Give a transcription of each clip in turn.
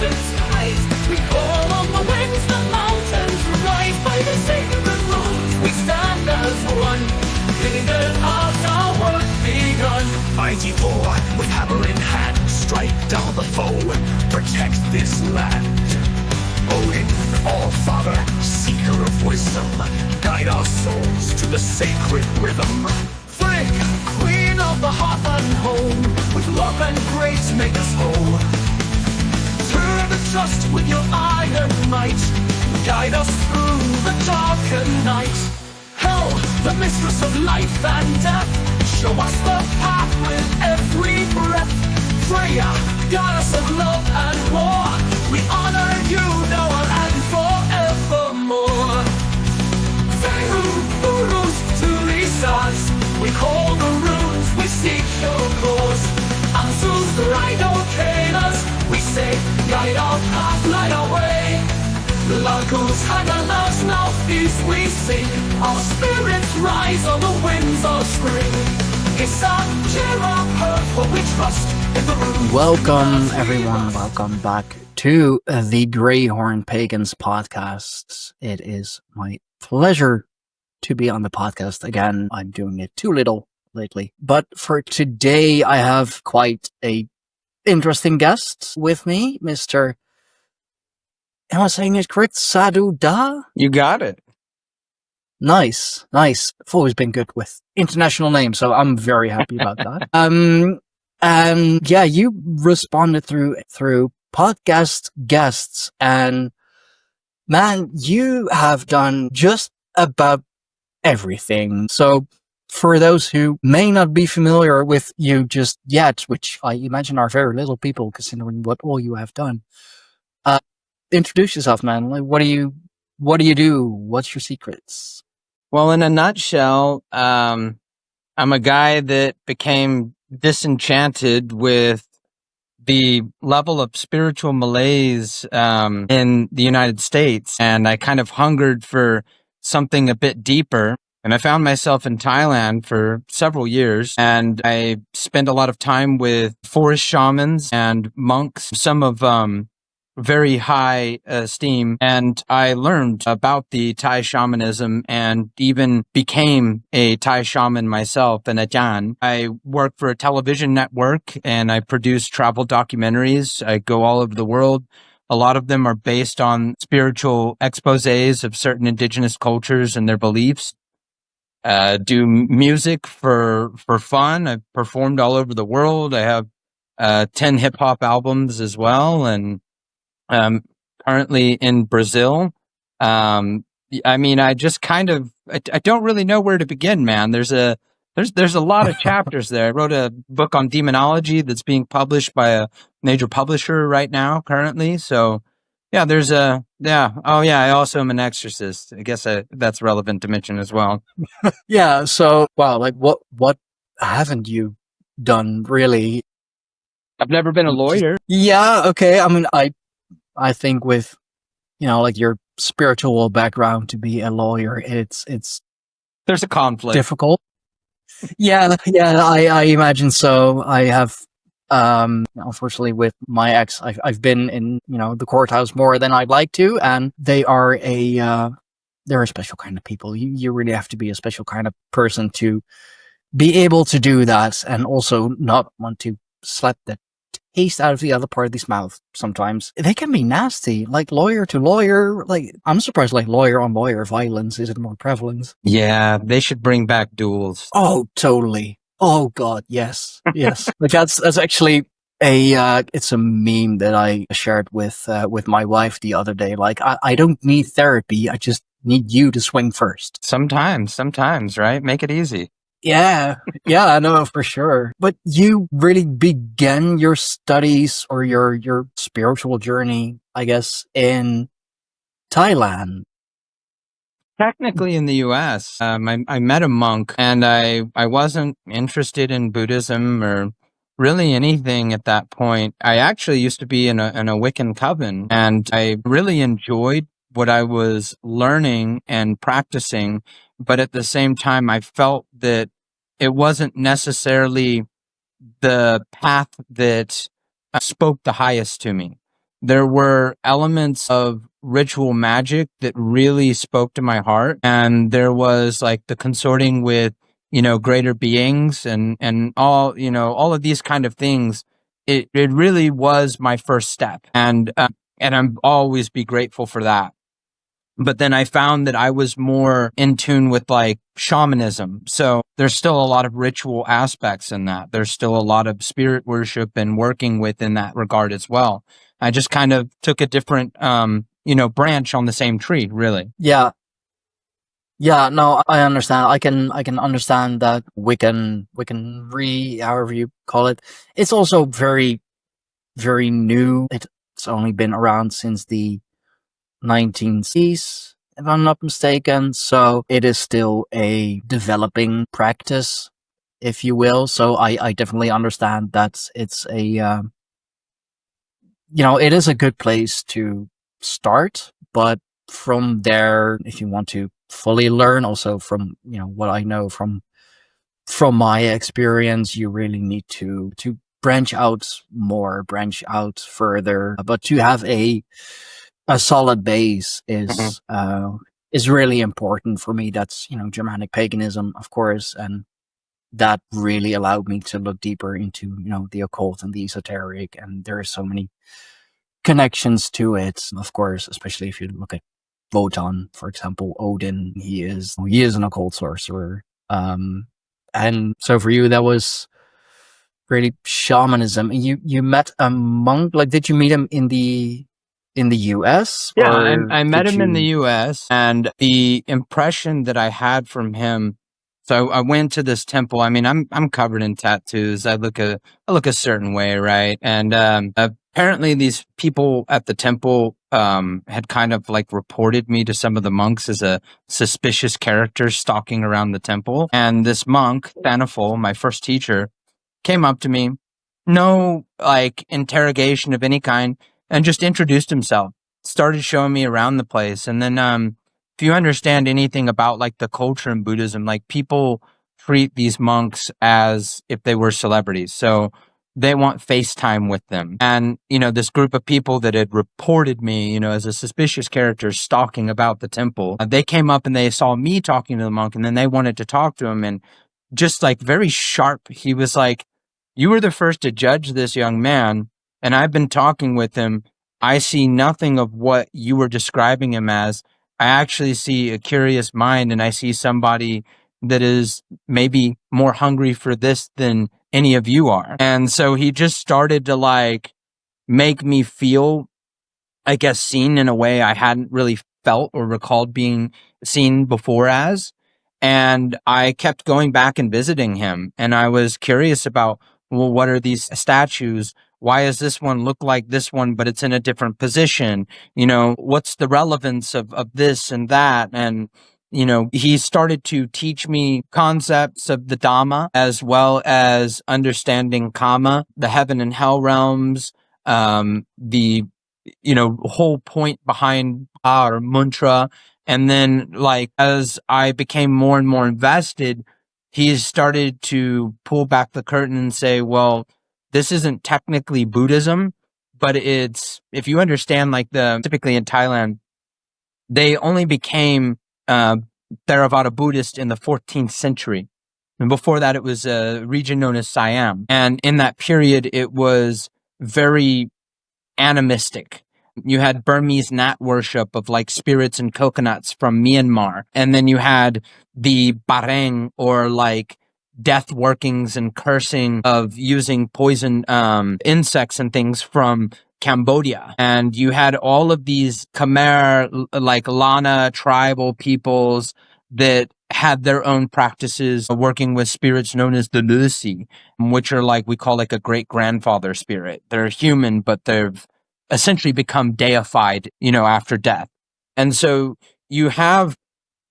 ocean skies. We call on the winds, the mountains rise. By the sacred rules, we stand as one, bidding that our work begun. Mighty Thor, with hammer in hand, strike down the foe, protect this land. Odin, All-Father, seeker of wisdom, guide our souls to the sacred rhythm. Frigg, queen of the hearth and home, with love and grace make us whole. Turn the trust with your iron might, guide us through the darker night. Hell, the mistress of life and death, show us the path with every breath. Freya, goddess of love and war, we honor you now and forevermore. Vayu, Urus, to Lisas, we call the runes, we seek your cause. Ansus, the Rhino, Canas, we say, guide our path, light our way. Lagos, Hagalas, Northeast, we sing, our spirits rise on the winds of spring. Welcome, everyone. Welcome back to the Greyhorn Pagans podcast. It is my pleasure to be on the podcast again. I'm doing it too little lately. But for today, I have quite a interesting guest with me, Mr. Am I saying it correct? Sadhu Da? You got it. Nice. I've always been good with international names, so I'm very happy about that. And yeah, you responded through podcast guests, and man, you have done just about everything. So for those who may not be familiar with you just yet, which I imagine are very little people considering what all you have done, introduce yourself, man. Like, what do you do? What's your secrets? Well, in a nutshell, I'm a guy that became disenchanted with the level of spiritual malaise in the United States, and I kind of hungered for something a bit deeper. And I found myself in Thailand for several years, and I spent a lot of time with forest shamans and monks, some of very high esteem, and I learned about the Thai shamanism and even became a Thai shaman myself and a Jan. I work for a television network and I produce travel documentaries. I go all over the world. A lot of them are based on spiritual exposés of certain indigenous cultures and their beliefs. Do music for fun. I've performed all over the world. I have 10 hip hop albums as well, and currently in Brazil. I mean, I just kind of, I don't really know where to begin, man. There's a lot of chapters there. I wrote a book on demonology that's being published by a major publisher right now, currently. So yeah, Oh yeah, I also am an exorcist. I guess that's relevant to mention as well. Yeah. So, wow, like what haven't you done really? I've never been a lawyer. Yeah. Okay. I mean, I think with, like your spiritual background to be a lawyer, it's there's a conflict. Difficult. Yeah, I imagine so. I have, unfortunately with my ex, I've been in, the courthouse more than I'd like to, and they're a special kind of people. You really have to be a special kind of person to be able to do that, and also not want to slap the taste out of the other party's mouth. Sometimes they can be nasty, like lawyer to lawyer. Like, I'm surprised, like lawyer on lawyer violence isn't more prevalent. Yeah, they should bring back duels. Oh, totally. Oh God, yes. Like that's actually it's a meme that I shared with my wife the other day. Like, I don't need therapy. I just need you to swing first. Sometimes, right? Make it easy. Yeah, I know for sure. But you really began your studies or your spiritual journey, I guess, in Thailand. Technically in the U.S. I met a monk, and I wasn't interested in Buddhism or really anything at that point. I actually used to be in a Wiccan coven, and I really enjoyed what I was learning and practicing, but at the same time, I felt that it wasn't necessarily the path that spoke the highest to me. there were elements of ritual magic that really spoke to my heart. And there was like the consorting with, greater beings and all, all of these kind of things. It really was my first step. And I'm always be grateful for that. But then I found that I was more in tune with like shamanism. So there's still a lot of ritual aspects in that. There's still a lot of spirit worship and working with in that regard as well. I just kind of took a different, branch on the same tree, really. Yeah. Yeah, no, I understand. I can understand that Wiccan, however you call it. It's also very, very new. It's only been around since the 1960s, if I'm not mistaken. So it is still a developing practice, if you will. So I definitely understand that it's it is a good place to start. But from there, if you want to fully learn, also from, what I know from my experience, you really need to branch out further. But to have a solid base is really important for me. That's, Germanic paganism, of course, and that really allowed me to look deeper into, the occult and the esoteric, and there are so many connections to it, of course, especially if you look at Wotan, for example. Odin, he is an occult sorcerer. And so for you, that was really shamanism. You met a monk. Like, did you meet him in the US? Yeah, or I met did him in the you- US, and the impression that I had from him. So I went to this temple. I mean, I'm covered in tattoos. I look a certain way, right? And apparently these people at the temple had kind of like reported me to some of the monks as a suspicious character stalking around the temple. And this monk, Thanaful, my first teacher, came up to me, no like interrogation of any kind, and just introduced himself, started showing me around the place. And then if you understand anything about like the culture in Buddhism, like people treat these monks as if they were celebrities. So they want FaceTime with them. And, this group of people that had reported me, as a suspicious character stalking about the temple, they came up and they saw me talking to the monk, and then they wanted to talk to him. And just like very sharp, he was like, "You were the first to judge this young man, and I've been talking with him. I see nothing of what you were describing him as. I actually see a curious mind, and I see somebody that is maybe more hungry for this than any of you are." And so he just started to like make me feel, I guess, seen in a way I hadn't really felt or recalled being seen before as. And I kept going back and visiting him. And I was curious about, well, what are these statues? Why does this one look like this one, but it's in a different position? What's the relevance of this and that? And, he started to teach me concepts of the Dhamma, as well as understanding Kama, the heaven and hell realms, the, whole point behind or mantra. And then like, as I became more and more invested, he started to pull back the curtain and say, well, this isn't technically Buddhism, but it's, if you understand, like typically in Thailand, they only became Theravada Buddhist in the 14th century. And before that, it was a region known as Siam. And in that period, it was very animistic. You had Burmese nat worship of like spirits and coconuts from Myanmar. And then you had the Bareng, or like death workings and cursing of using poison insects and things from Cambodia. And you had all of these Khmer, like Lana tribal peoples that had their own practices working with spirits known as the Lucy, which are like, we call like a great grandfather spirit. They're human, but they've essentially become deified, after death. And so you have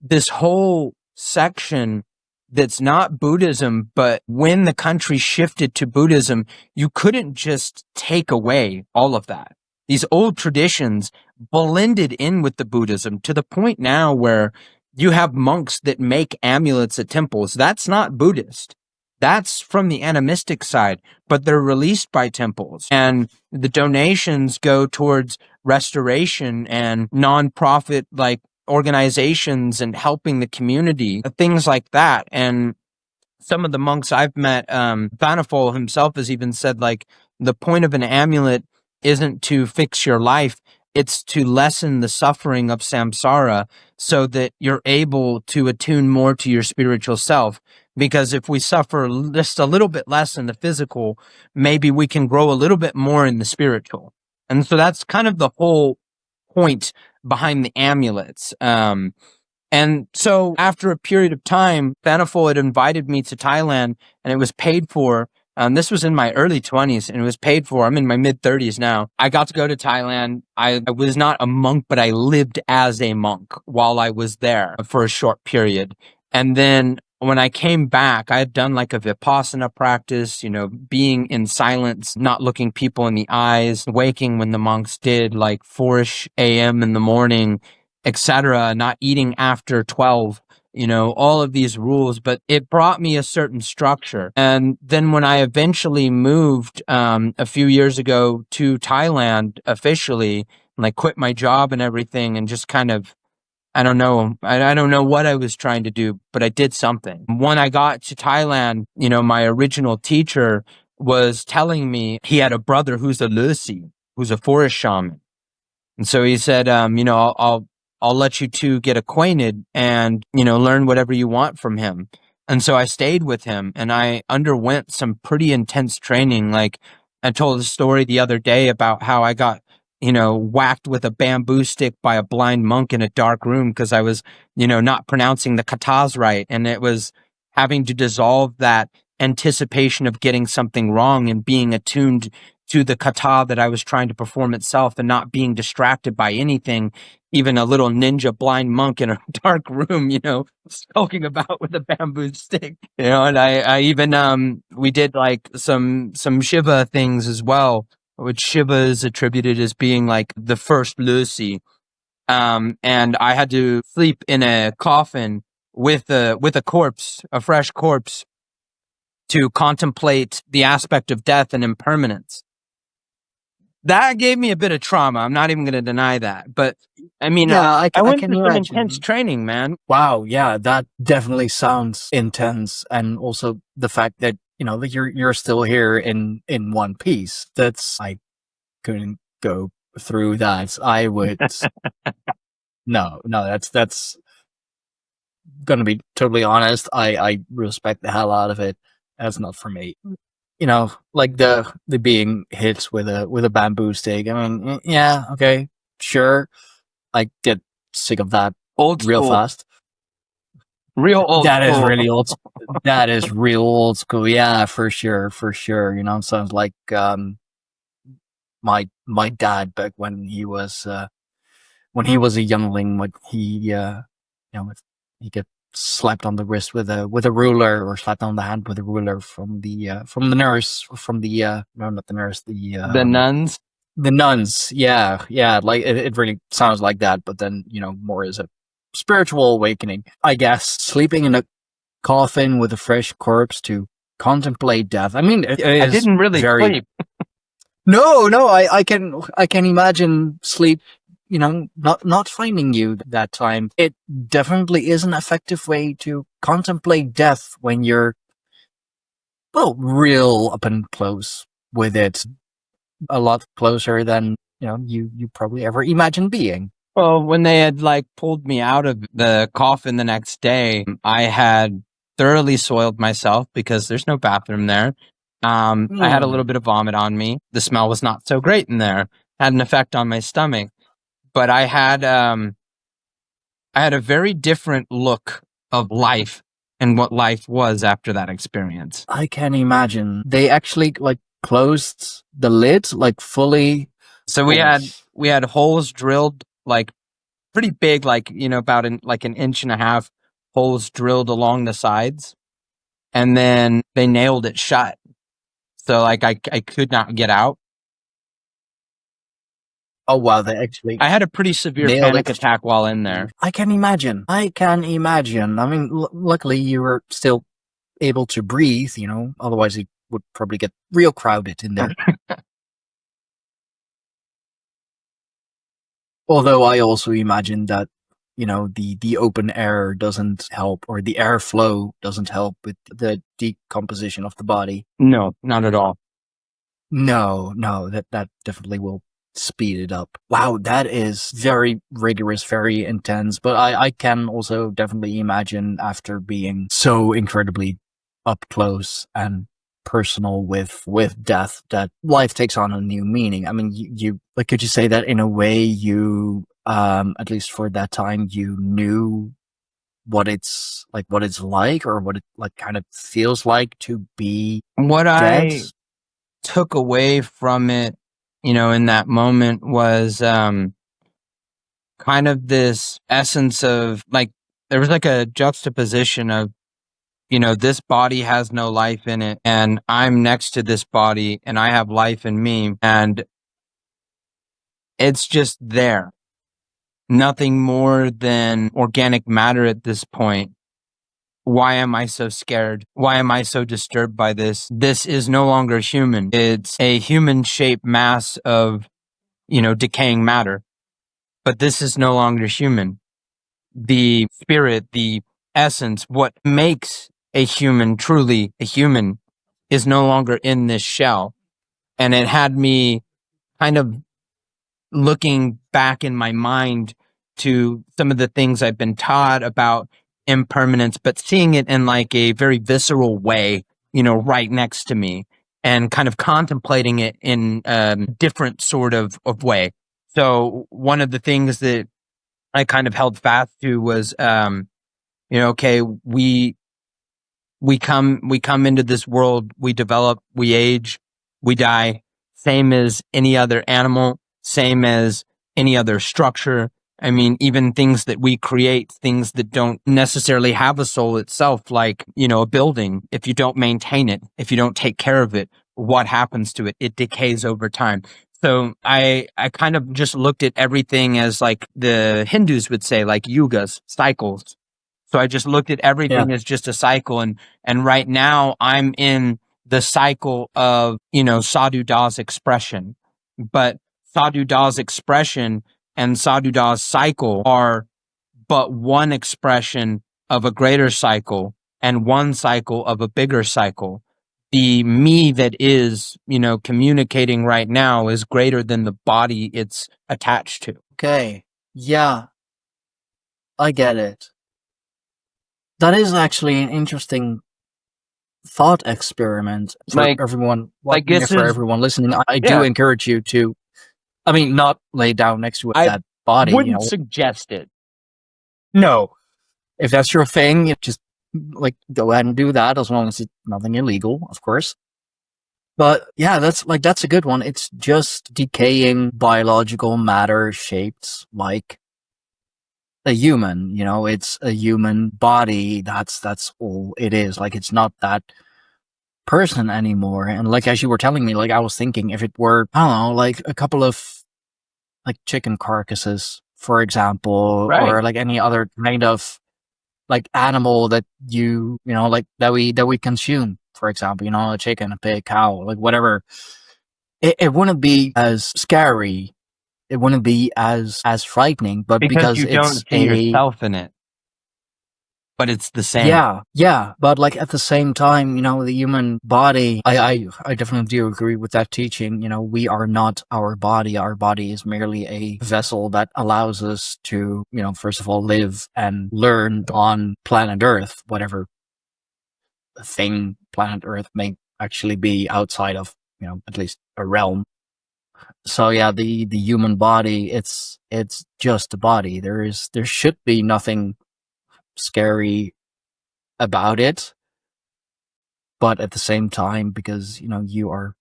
this whole section that's not Buddhism, but when the country shifted to Buddhism, you couldn't just take away all of that. These old traditions blended in with the Buddhism to the point now where you have monks that make amulets at temples. That's not Buddhist. That's from the animistic side, but they're released by temples, and the donations go towards restoration and nonprofit like organizations and helping the community, things like that. And some of the monks I've met, Banafol himself has even said, like, the point of an amulet isn't to fix your life, it's to lessen the suffering of samsara so that you're able to attune more to your spiritual self. Because if we suffer just a little bit less in the physical, maybe we can grow a little bit more in the spiritual. And so that's kind of the whole point behind the amulets. And so after a period of time, Banafol had invited me to Thailand, and it was paid for. This was in my early 20s, and it was paid for. I'm in my mid 30s now. I got to go to Thailand. I was not a monk, but I lived as a monk while I was there for a short period. And then when I came back, I had done like a Vipassana practice, being in silence, not looking people in the eyes, waking when the monks did, like 4ish a.m. in the morning, etc., not eating after 12, all of these rules, but it brought me a certain structure. And then when I eventually moved a few years ago to Thailand officially, and I quit my job and everything and just kind of, I don't know. I don't know what I was trying to do, but I did something. When I got to Thailand, my original teacher was telling me he had a brother who's a Lucy, who's a forest shaman. And so he said, I'll let you two get acquainted and, learn whatever you want from him. And so I stayed with him and I underwent some pretty intense training. Like, I told a story the other day about how I got, whacked with a bamboo stick by a blind monk in a dark room because I was, not pronouncing the katas right. And it was having to dissolve that anticipation of getting something wrong and being attuned to the kata that I was trying to perform itself and not being distracted by anything, even a little ninja blind monk in a dark room, skulking about with a bamboo stick, and I even, we did like some Shiva things as well, which Shiva is attributed as being like the first Lucy. And I had to sleep in a coffin with a corpse, a fresh corpse, to contemplate the aspect of death and impermanence. That gave me a bit of trauma. I'm not even going to deny that. But I mean, Yeah, I went can through some imagine. intense training, man. Wow, yeah, that definitely sounds intense, and also the fact that that you're still here in one piece. I couldn't go through that. I would. No, that's gonna be totally honest. I respect the hell out of it. That's not for me. Like the being hit with a bamboo stick. I mean, yeah, okay, sure. I get sick of that Old real school. fast. Real old That is school. really old. That is real old school. Yeah, for sure. Sounds like my dad back when he was a youngling. Like he get slapped on the wrist with a ruler, or slapped on the hand with a ruler from the nurse, from the no, not the nurse, The nuns. the nuns. Yeah, like it really sounds like that, but then more as a spiritual awakening, I guess. Sleeping in a coffin with a fresh corpse to contemplate death. I mean, it I is didn't really very sleep. no, I can imagine sleep, not finding you that time. It definitely is an effective way to contemplate death when you're, well, real up and close with it. A lot closer than, you probably ever imagined being. Well, when they had like pulled me out of the coffin the next day, I had thoroughly soiled myself because there's no bathroom there. I had a little bit of vomit on me. The smell was not so great in there. Had an effect on my stomach, but I had a very different look of life and what life was after that experience. I can imagine. They actually like closed the lid like fully. So we had holes drilled, like pretty big, like about an inch and a half holes drilled along the sides, and then they nailed it shut. So like I could not get out. Oh wow, they actually. I had a pretty severe Nailed panic it. attack while in there. I can imagine. I mean, luckily you were still able to breathe, you know, otherwise it would probably get real crowded in there. Although I also imagine that, you know, the open air doesn't help, or the airflow doesn't help with the decomposition of the body. No, not at all. No, that definitely will speed it up. Wow, that is very rigorous, very intense. But I can also definitely imagine, after being so incredibly up close and personal with death, that life takes on a new meaning. I mean, you like, could you say that in a way you at least for that time, you knew what it's like, or what it like kind of feels like to be What dead? I took away from it, you know, in that moment was kind of this essence of like, there was like a juxtaposition of, you know, this body has no life in it, and I'm next to this body and I have life in me, and it's just there. Nothing more than organic matter at this point. Why am I so scared? Why am I so disturbed by this? This is no longer human. It's a human shaped mass of, you know, decaying matter. But this is no longer human. The spirit, the essence, what makes a human truly a human is no longer in this shell. And it had me kind of looking back in my mind to some of the things I've been taught about impermanence, but seeing it in like a very visceral way, you know, right next to me, and kind of contemplating it in a different sort of way. So one of the things that I kind of held fast to was, you know, okay, we come into this world, we develop, we age, we die, same as any other animal, same as any other structure. I mean, even things that we create, things that don't necessarily have a soul itself, like, you know, a building, if you don't maintain it, if you don't take care of it, what happens to it? It decays over time. So I kind of just looked at everything as like the Hindus would say, like yugas, cycles. So I just looked at everything as just a cycle. And right now I'm in the cycle of, you know, Sadhu Das expression. But Sadhu Das expression and Sadhu Das cycle are but one expression of a greater cycle and one cycle of a bigger cycle. The me that is, you know, communicating right now is greater than the body it's attached to. Okay. Yeah, I get it. That is actually an interesting thought experiment for Like- everyone like watching, this and for is- everyone listening. I do Yeah. encourage you to, I mean, not lay down next to I that body, Wouldn't you know. suggest it. No. If that's your thing, you just like go ahead and do that, as long as it's nothing illegal, of course. But yeah, that's a good one. It's just decaying biological matter shaped like a human, you know, it's a human body. That's all it is. Like, it's not that person anymore. And like, as you were telling me, like, I was thinking, if it were, I don't know, like a couple of like chicken carcasses, for example, Right. or like any other kind of like animal that you know, like that we consume, for example, you know, a chicken, a pig, cow, like whatever, it wouldn't be as scary, it wouldn't be as frightening, but Because because you don't it's see a yourself in it. But it's the same. yeah, but like at the same time, you know, the human body, I definitely do agree with that teaching. You know, we are not our body. Our body is merely a vessel that allows us to, you know, first of all, live and learn on planet Earth, whatever thing planet Earth may actually be outside of, you know, at least a realm. So yeah, the human body, it's just a body. There should be nothing scary about it, but at the same time, because, you know, you are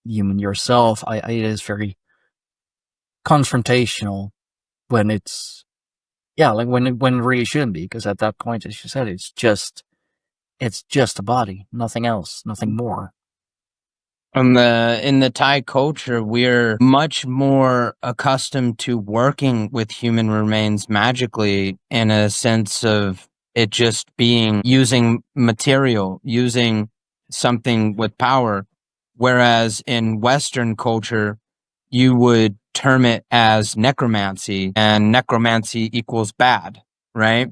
human yourself, it is very confrontational when it's, yeah, like when it really shouldn't be, because at that point, as you said, it's just a body, nothing else, nothing more. In the Thai culture, we're much more accustomed to working with human remains magically, in a sense of it just being using material, using something with power. Whereas in Western culture, you would term it as necromancy, and necromancy equals bad, right?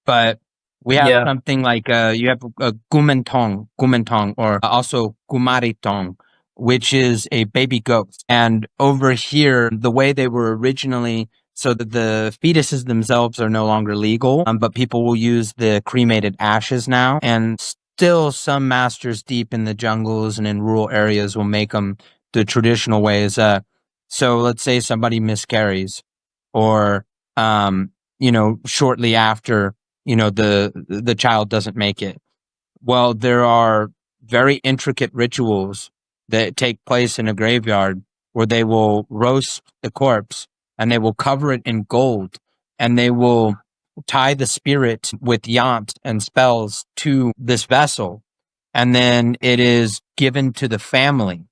But we have Yeah. something like you have a gumentong, or also gumaritong, which is a baby ghost. And over here, the way they were originally, so that the fetuses themselves are no longer legal, but people will use the cremated ashes now. And still, some masters deep in the jungles and in rural areas will make them the traditional ways. So let's say somebody miscarries, or shortly after, the child doesn't make it. Well, there are very intricate rituals that take place in a graveyard where they will roast the corpse and they will cover it in gold, and they will tie the spirit with yant and spells to this vessel. And then it is given to the family.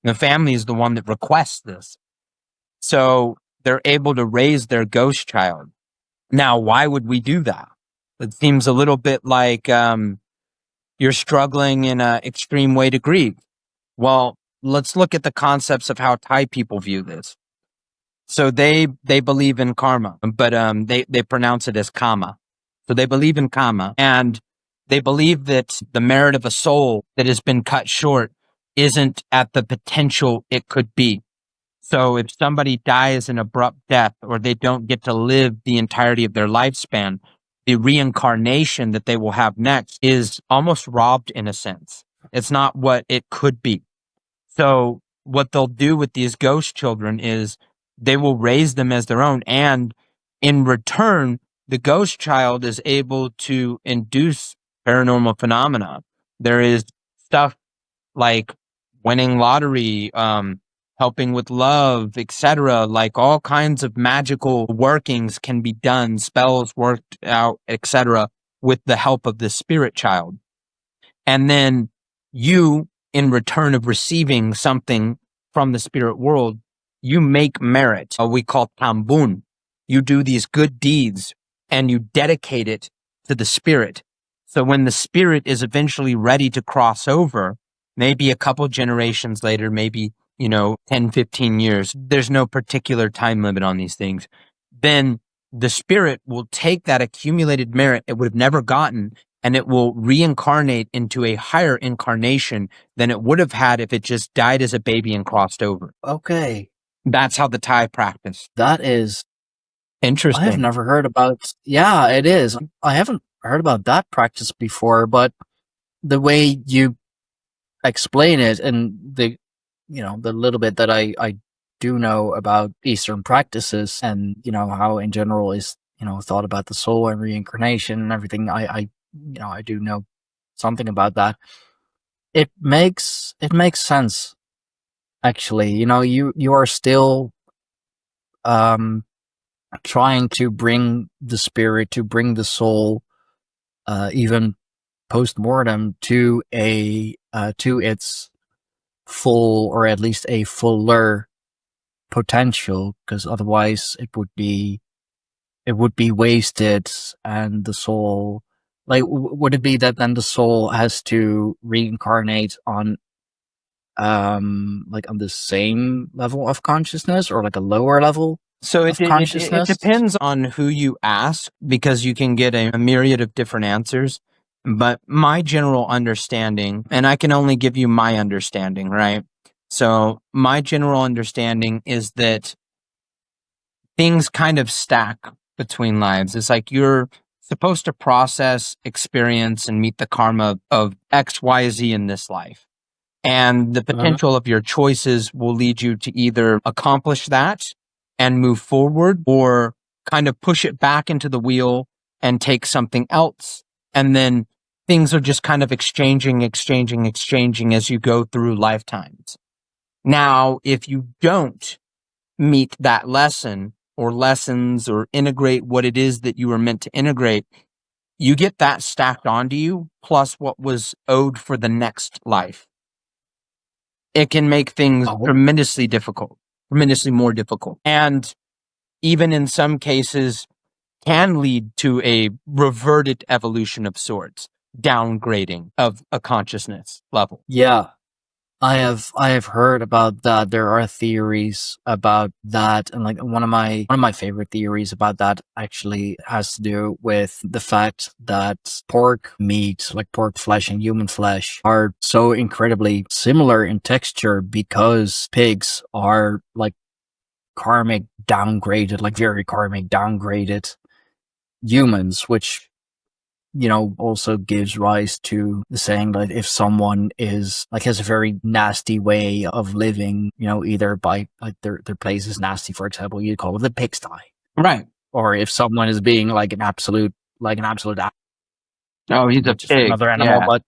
The family is the one that requests this. So they're able to raise their ghost child. Now, why would we do that? It seems a little bit like you're struggling in an extreme way to grieve. Well, let's look at the concepts of how Thai people view this. So they believe in karma, but they pronounce it as kama. So they believe in kama, and they believe that the merit of a soul that has been cut short isn't at the potential it could be. So if somebody dies an abrupt death, or they don't get to live the entirety of their lifespan, the reincarnation that they will have next is almost robbed in a sense. It's not what it could be. So what they'll do with these ghost children is they will raise them as their own. And in return, the ghost child is able to induce paranormal phenomena. There is stuff like winning lottery, helping with love, etc. Like all kinds of magical workings can be done, spells worked out, etc., with the help of the spirit child. And then you, in return of receiving something from the spirit world, you make merit. We call tambun. You do these good deeds and you dedicate it to the spirit. So when the spirit is eventually ready to cross over, maybe a couple generations later, maybe 10, 15 years, there's no particular time limit on these things, then the spirit will take that accumulated merit it would have never gotten, and it will reincarnate into a higher incarnation than it would have had if it just died as a baby and crossed over. Okay. That's how the Thai practice. That is, I have Interesting. never heard about, yeah, it is. I haven't heard about that practice before, but the way you explain it, and the little bit that I do know about Eastern practices, and how in general is thought about the soul and reincarnation and everything, I do know something about that. It makes sense, actually. You are still trying to bring the spirit, to bring the soul, even post-mortem, to its full, or at least a fuller potential, because otherwise it would be wasted, and the soul, like, would it be that then the soul has to reincarnate on like on the same level of consciousness, or like a lower level So of it consciousness? depends on who you ask, because you can get a myriad of different answers. But my general understanding, and I can only give you my understanding, right? So my general understanding is that things kind of stack between lives. It's like you're supposed to process, experience, and meet the karma of X, Y, Z in this life. And the potential of your choices will lead you to either accomplish that and move forward, or kind of push it back into the wheel and take something else. And then things are just kind of exchanging as you go through lifetimes. Now, if you don't meet that lesson or lessons, or integrate what it is that you were meant to integrate, you get that stacked onto you, plus what was owed for the next life. It can make things Oh. tremendously difficult, tremendously more difficult. And even in some cases, can lead to a reverted evolution of sorts, downgrading of a consciousness level. Yeah. I have heard about that. There are theories about that, and like one of my favorite theories about that actually has to do with the fact that pork meat, like pork flesh and human flesh, are so incredibly similar in texture because pigs are like karmic downgraded, like very karmic downgraded humans, which also gives rise to the saying that if someone is like has a very nasty way of living, either by like their place is nasty, for example, you call it the pigsty. Right. Or if someone is being like an absolute Oh, he's a just pig. another animal, Yeah. but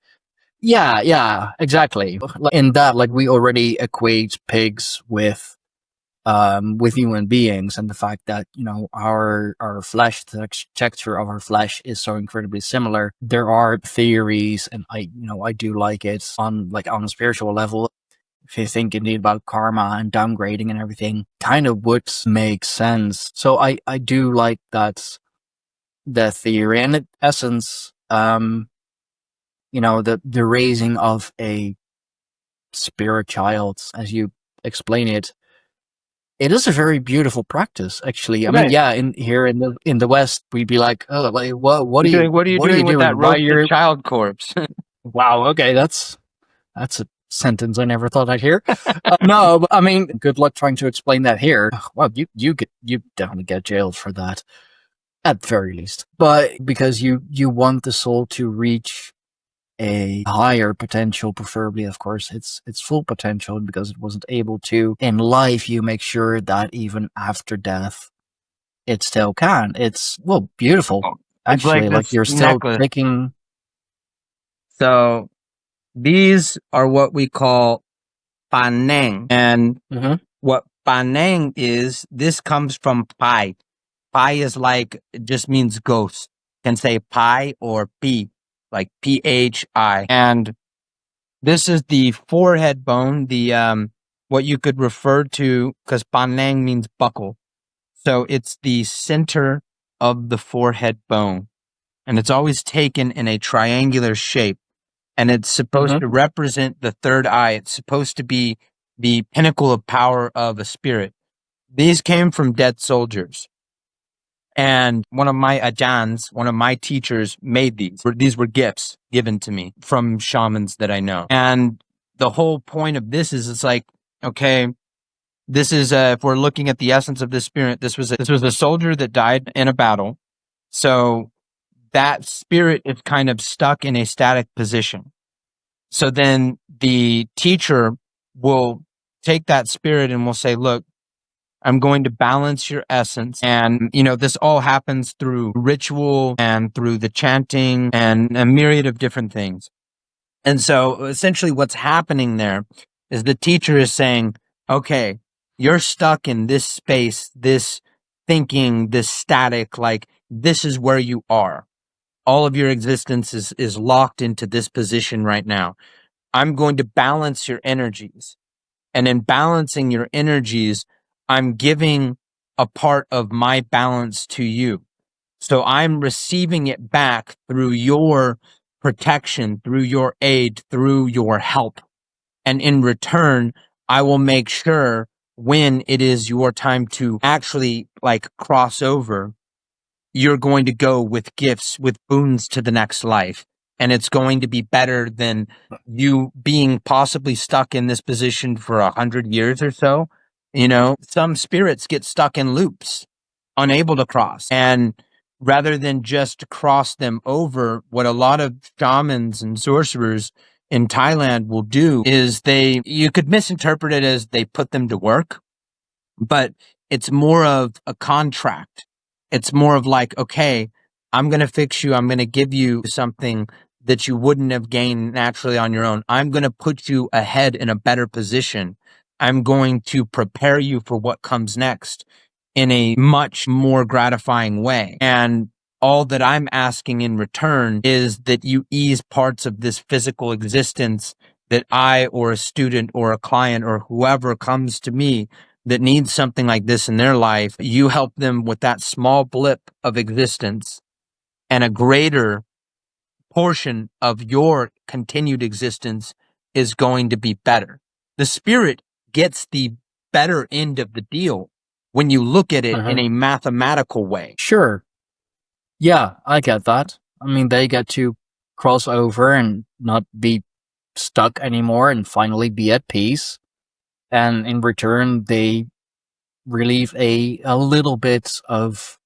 yeah, exactly. In that, like we already equate pigs with human beings, and the fact that our flesh texture of our flesh is so incredibly similar. There are theories, and I do like it on a spiritual level. If you think indeed about karma and downgrading and everything, kind of would make sense. So I do like that theory, and in essence, the raising of a spirit child, as you explain it. It is a very beautiful practice, actually. I mean, Right. yeah, here in the West, we'd be like, "Oh, like, what are you What are you doing with that Why roasted you're child corpse? wow, okay, that's a sentence I never thought I'd hear." No, but I mean, good luck trying to explain that here. Well, you definitely get jailed for that, at the very least. But because you want the soul to reach a higher potential, preferably, of course, its full potential, because it wasn't able to in life, you make sure that even after death it still can. It's beautiful, It's like actually. Like this you're still necklace. taking So these are what we call paneng. And Mhm. what paneng is, this comes from pai. Pai is like, it just means ghost. Can say pai or pi, like PHI. And this is the forehead bone, the what you could refer to, because paneng means buckle. So it's the center of the forehead bone. And it's always taken in a triangular shape. And it's supposed to represent the third eye. It's supposed to be the pinnacle of power of a spirit. These came from dead soldiers. And one of my ajans, one of my teachers, made these. These were gifts given to me from shamans that I know. And the whole point of this is, it's like, okay, this is if we're looking at the essence of this spirit, this was a soldier that died in a battle. So that spirit is kind of stuck in a static position. So then the teacher will take that spirit and will say, look, I'm going to balance your essence. And, this all happens through ritual and through the chanting and a myriad of different things. And so essentially what's happening there is the teacher is saying, okay, you're stuck in this space, this thinking, this static, like this is where you are. All of your existence is locked into this position right now. I'm going to balance your energies. And in balancing your energies, I'm giving a part of my balance to you. So I'm receiving it back through your protection, through your aid, through your help. And in return, I will make sure when it is your time to actually cross over, you're going to go with gifts, with boons to the next life. And it's going to be better than you being possibly stuck in this position for 100 years or so. Some spirits get stuck in loops, unable to cross. And rather than just cross them over, what a lot of shamans and sorcerers in Thailand will do is you could misinterpret it as they put them to work, but it's more of a contract. It's more of like, okay, I'm going to fix you. I'm going to give you something that you wouldn't have gained naturally on your own. I'm going to put you ahead in a better position. I'm going to prepare you for what comes next in a much more gratifying way. And all that I'm asking in return is that you ease parts of this physical existence that I or a student or a client or whoever comes to me that needs something like this in their life, you help them with that small blip of existence, and a greater portion of your continued existence is going to be better. The spirit gets the better end of the deal when you look at it in a mathematical way. Sure. Yeah, I get that. I mean, they get to cross over and not be stuck anymore and finally be at peace. And in return, they relieve a little bit of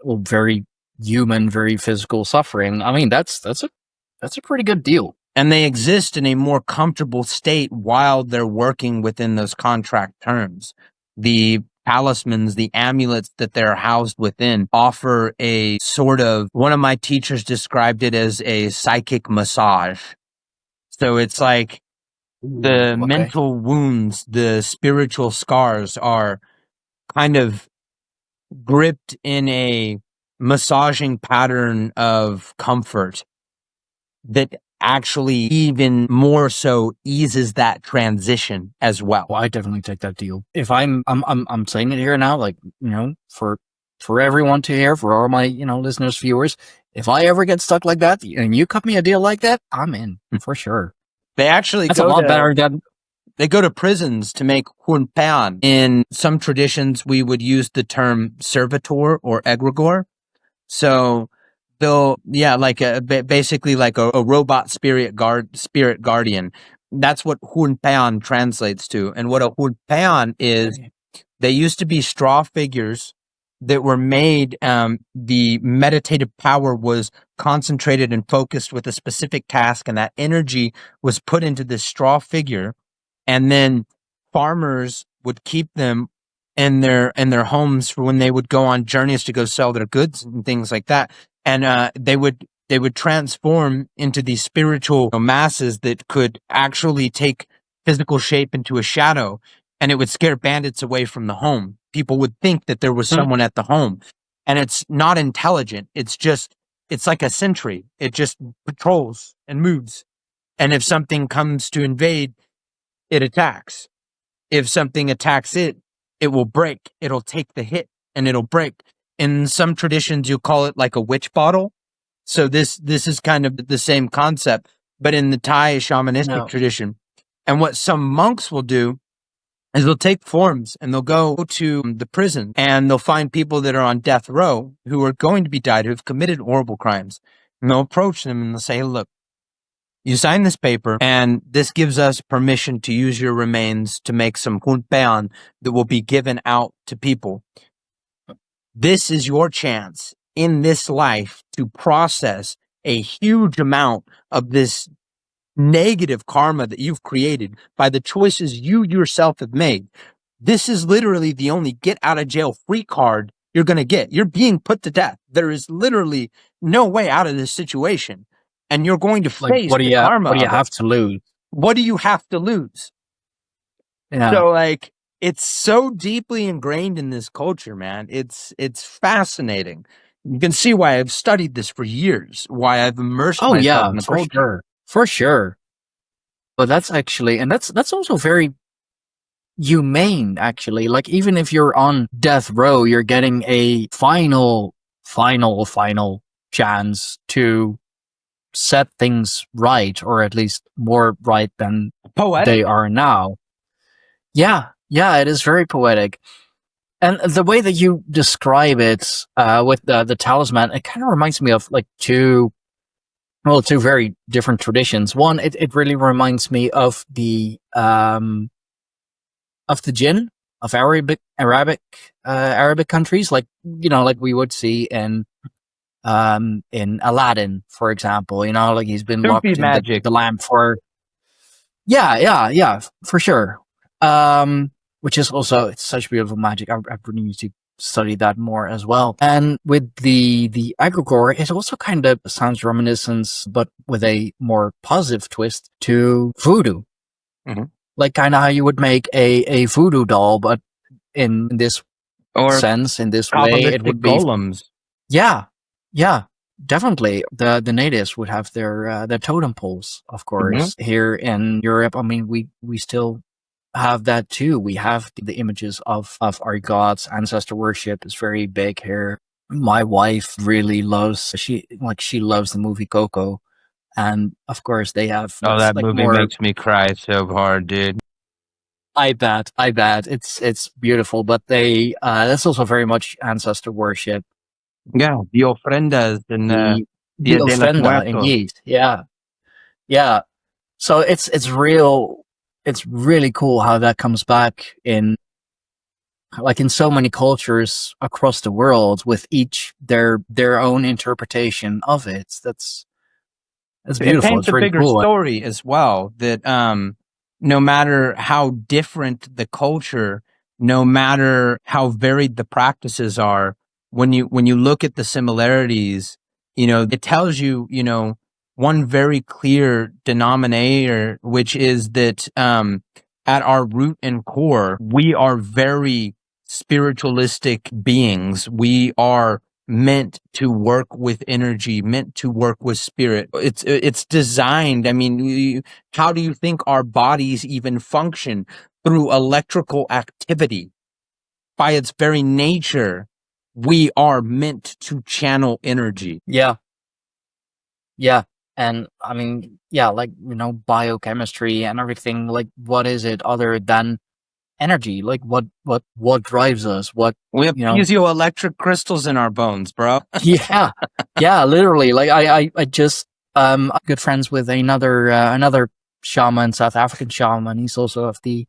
very human, very physical suffering. I mean, that's a pretty good deal. And they exist in a more comfortable state while they're working within those contract terms. The talismans, the amulets that they're housed within offer a sort of, one of my teachers described it as a psychic massage. So it's like the Okay. mental wounds, the spiritual scars are kind of gripped in a massaging pattern of comfort that actually even more so eases that transition as well. Well, I definitely take that deal. If I'm saying it here now, like, for everyone to hear, for all my, listeners, viewers, if I ever get stuck like that and you cut me a deal like that, I'm in for sure. They actually That's a lot better than they go to prisons to make hunpean. In some traditions, we would use the term servitor or egregore. So they'll, basically like a robot spirit guardian. That's what hunpean translates to. And what a hunpean is, they used to be straw figures that were made. The meditative power was concentrated and focused with a specific task, and that energy was put into this straw figure. And then farmers would keep them in their homes for when they would go on journeys to go sell their goods and things like that. And they would transform into these spiritual masses that could actually take physical shape into a shadow, and it would scare bandits away from the home. People would think that there was someone at the home, and it's not intelligent. It's like a sentry. It just patrols and moves. And if something comes to invade, it attacks. If something attacks it, it will break. It'll take the hit and it'll break. In some traditions, you call it like a witch bottle. So this is kind of the same concept, but in the Thai shamanistic tradition. And what some monks will do is they'll take forms and they'll go to the prison and they'll find people that are on death row who are going to be died, who've committed horrible crimes. And they'll approach them and they'll say, look, you sign this paper, and this gives us permission to use your remains to make some hunpean that will be given out to people. This is your chance in this life to process a huge amount of this negative karma that you've created by the choices you yourself have made. This is literally the only get out of jail free card you're going to get. You're being put to death. There is literally no way out of this situation. And you're going to face what do you karma. What do you have to lose? What do you have to lose? Yeah. So it's so deeply ingrained in this culture, man. It's fascinating. You can see why I've studied this for years, why I've immersed myself in the for culture. sure. For sure. But that's also very humane, actually. Like, even if you're on death row, you're getting a final chance to set things right, or at least more right than Poetic. they are now. Yeah, it is very poetic. And the way that you describe it with the talisman, it kind of reminds me of like two very different traditions. One, it really reminds me of the jinn of Arabic countries, like we would see in Aladdin, for example. Like he's been locked in the lamp for for sure. Which is also, it's such beautiful magic. I really need to study that more as well. And with the egregore, it also kind of sounds reminiscent, but with a more positive twist, to voodoo. Mm-hmm. Like kind of how you would make a voodoo doll, but in this sense, in this way, it would be golems. Yeah, definitely. The natives would have their totem poles, of course. Mm-hmm. Here in Europe, I mean, we still have that too. We have the images of our gods. Ancestor worship is very big here. My wife really loves, she loves the movie Coco. And of course they have, Oh, it's that like movie more, makes me cry so hard, dude. I bet it's beautiful, but that's also very much ancestor worship. Yeah, the ofrendas and The Dia de los ofrenda Muertos. indeed. Yeah. Yeah. So it's really cool how that comes back in, like, in so many cultures across the world, with each their own interpretation of it. That's It beautiful. paints It's a really bigger cool. story as well, that no matter how different the culture, no matter how varied the practices are, when you look at the similarities, it tells you, one very clear denominator, which is that at our root and core, we are very spiritualistic beings. We are meant to work with energy, meant to work with spirit. It's designed. I mean, how do you think our bodies even function? Through electrical activity. By its very nature, we are meant to channel energy. Yeah. Yeah. And I mean, yeah, like, biochemistry and everything, like, what is it other than energy? Like, what drives us? What, We have you know, piezoelectric crystals in our bones, bro. yeah. Yeah, literally. Like, I just, I'm good friends with another shaman, South African shaman. He's also of the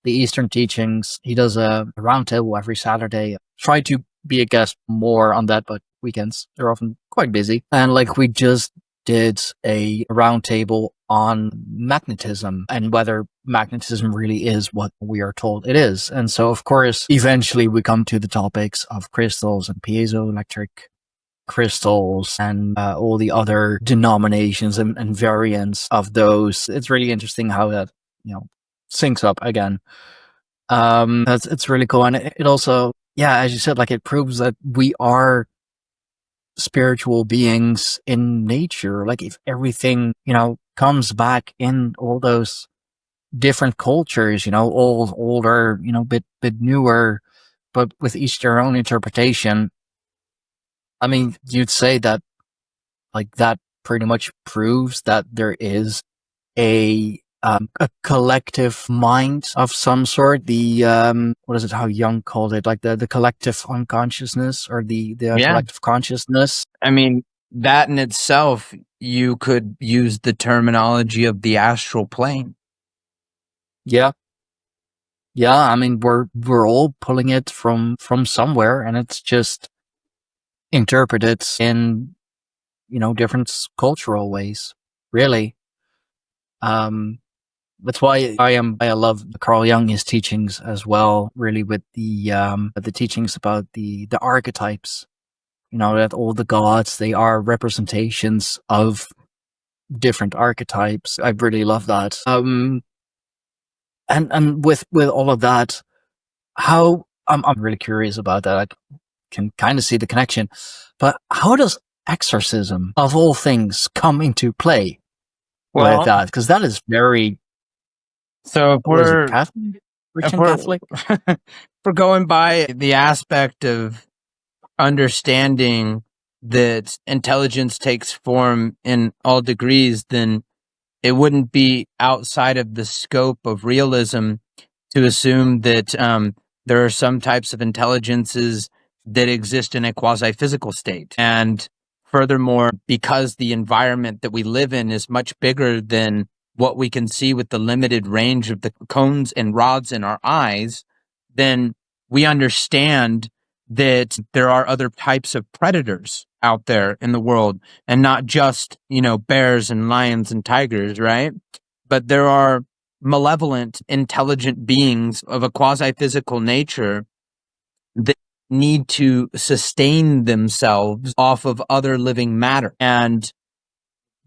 Eastern teachings. He does a roundtable every Saturday. Try to be a guest more on that, but weekends they're often quite busy. And like, we just did a roundtable on magnetism and whether magnetism really is what we are told it is. And so, of course, eventually we come to the topics of crystals and piezoelectric crystals and all the other denominations and variants of those. It's really interesting how that, syncs up again. It's really cool. And it also, yeah, as you said, like, it proves that we are spiritual beings in nature. Like, if everything, comes back in all those different cultures, old, older, bit newer, but with each their own interpretation. I mean, you'd say that, like, that pretty much proves that there is a collective mind of some sort. The what is it? How Jung called it? Like the collective unconsciousness, or the Yeah. collective consciousness. I mean, that in itself, you could use the terminology of the astral plane. Yeah, yeah. I mean, we're all pulling it from somewhere, and it's just interpreted in different cultural ways. Really. That's why I love Carl Jung, his teachings as well, really, with the teachings about the archetypes, that all the gods, they are representations of different archetypes. I really love that. And with all of that, how I'm really curious about that. I can kind of see the connection, but how does exorcism, of all things, come into play with Well, that? Because that is very, so if what is it, we're Catholic? if Christian we're Catholic? if we're going by the aspect of understanding that intelligence takes form in all degrees, then it wouldn't be outside of the scope of realism to assume that there are some types of intelligences that exist in a quasi-physical state. And furthermore, because the environment that we live in is much bigger than what we can see with the limited range of the cones and rods in our eyes, then we understand that there are other types of predators out there in the world, and not just, bears and lions and tigers, right? But there are malevolent, intelligent beings of a quasi-physical nature that need to sustain themselves off of other living matter. And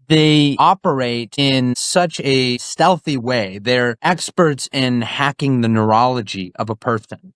they operate in such a stealthy way. They're experts in hacking the neurology of a person.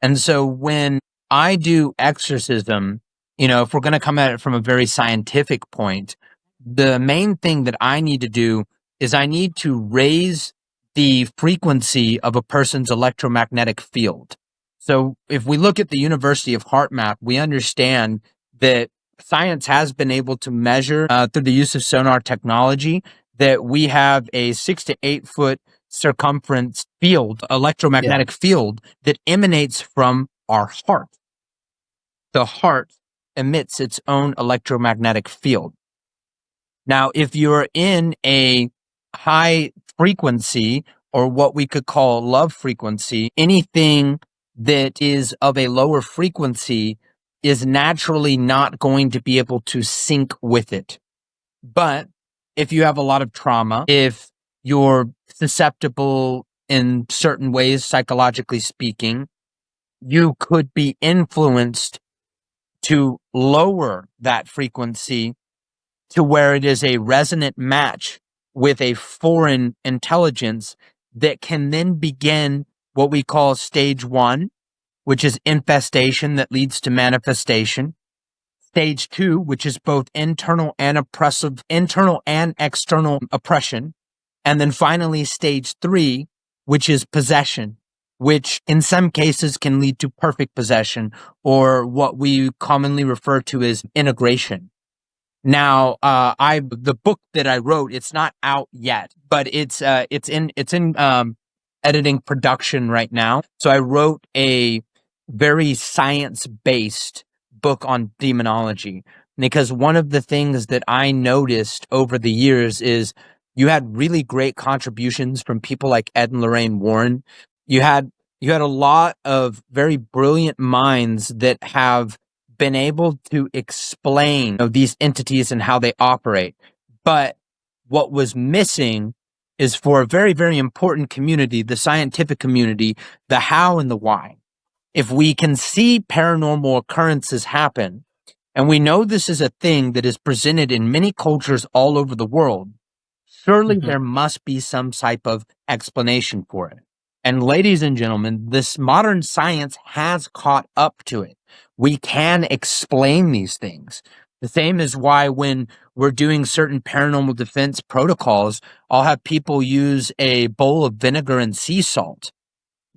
And so when I do exorcism, if we're going to come at it from a very scientific point, the main thing that I need to do is I need to raise the frequency of a person's electromagnetic field. So if we look at the University of HeartMath, we understand that science has been able to measure through the use of sonar technology that we have a 6 to 8 foot circumference field, electromagnetic field that emanates from our heart. The heart emits its own electromagnetic field. Now, if you're in a high frequency, or what we could call love frequency, anything that is of a lower frequency is naturally not going to be able to sync with it. But if you have a lot of trauma, if you're susceptible in certain ways, psychologically speaking, you could be influenced to lower that frequency to where it is a resonant match with a foreign intelligence that can then begin what we call stage 1, which is infestation that leads to manifestation. Stage 2, which is both internal and external oppression. And then finally, stage 3, which is possession, which in some cases can lead to perfect possession, or what we commonly refer to as integration. Now, the book that I wrote, it's not out yet, but it's in editing production right now. So I wrote a very science-based book on demonology, because one of the things that I noticed over the years is you had really great contributions from people like Ed and Lorraine Warren. You had a lot of very brilliant minds that have been able to explain these entities and how they operate. But what was missing is, for a very, very important community, the scientific community, the how and the why. If we can see paranormal occurrences happen, and we know this is a thing that is presented in many cultures all over the world, surely there must be some type of explanation for it. And ladies and gentlemen, this modern science has caught up to it. We can explain these things. The same is why when we're doing certain paranormal defense protocols, I'll have people use a bowl of vinegar and sea salt.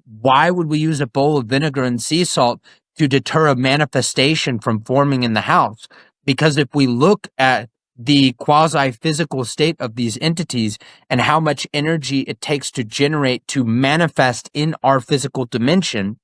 Why would we use a bowl of vinegar and sea salt? To deter a manifestation from forming in the house. Because if we look at the quasi-physical state of these entities and how much energy it takes to generate, to manifest in our physical dimension,